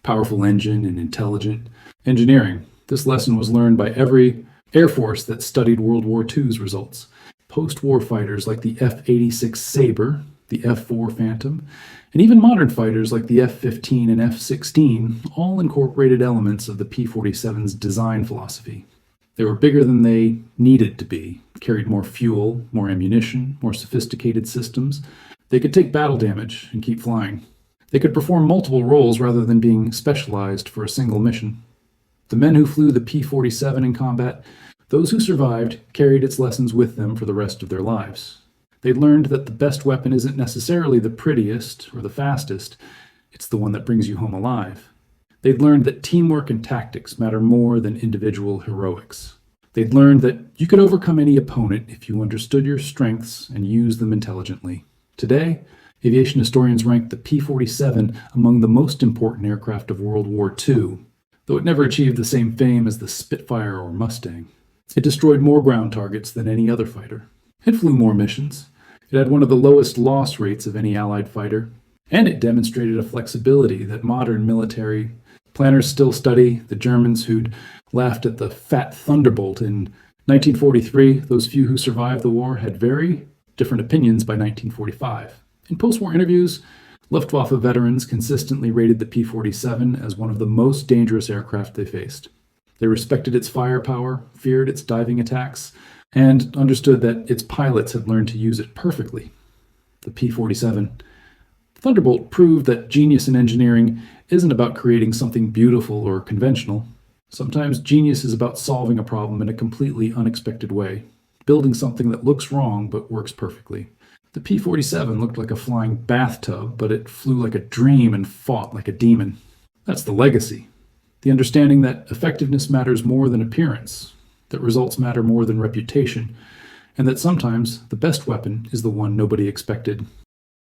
A: powerful engine and intelligent engineering. This lesson was learned by every Air Force that studied World War II's results. Post-war fighters like the F-86 Sabre, the F-4 Phantom, and even modern fighters like the F-15 and F-16 all incorporated elements of the P-47's design philosophy. They were bigger than they needed to be, carried more fuel, more ammunition, more sophisticated systems. They could take battle damage and keep flying. They could perform multiple roles rather than being specialized for a single mission. The men who flew the P-47 in combat, those who survived, carried its lessons with them for the rest of their lives. They learned that the best weapon isn't necessarily the prettiest or the fastest, it's the one that brings you home alive. They'd learned that teamwork and tactics matter more than individual heroics. They'd learned that you could overcome any opponent if you understood your strengths and used them intelligently. Today, aviation historians rank the P-47 among the most important aircraft of World War II, though it never achieved the same fame as the Spitfire or Mustang. It destroyed more ground targets than any other fighter. It flew more missions. It had one of the lowest loss rates of any Allied fighter. And it demonstrated a flexibility that modern military planners still study. The Germans who'd laughed at the fat Thunderbolt in 1943, those few who survived the war had very different opinions by 1945. In post-war interviews, Luftwaffe veterans consistently rated the P-47 as one of the most dangerous aircraft they faced. They respected its firepower, feared its diving attacks, and understood that its pilots had learned to use it perfectly. The P-47 Thunderbolt proved that genius in engineering isn't about creating something beautiful or conventional. Sometimes genius is about solving a problem in a completely unexpected way, building something that looks wrong but works perfectly. The P-47 looked like a flying bathtub, but it flew like a dream and fought like a demon. That's the legacy. The understanding that effectiveness matters more than appearance, that results matter more than reputation, and that sometimes the best weapon is the one nobody expected.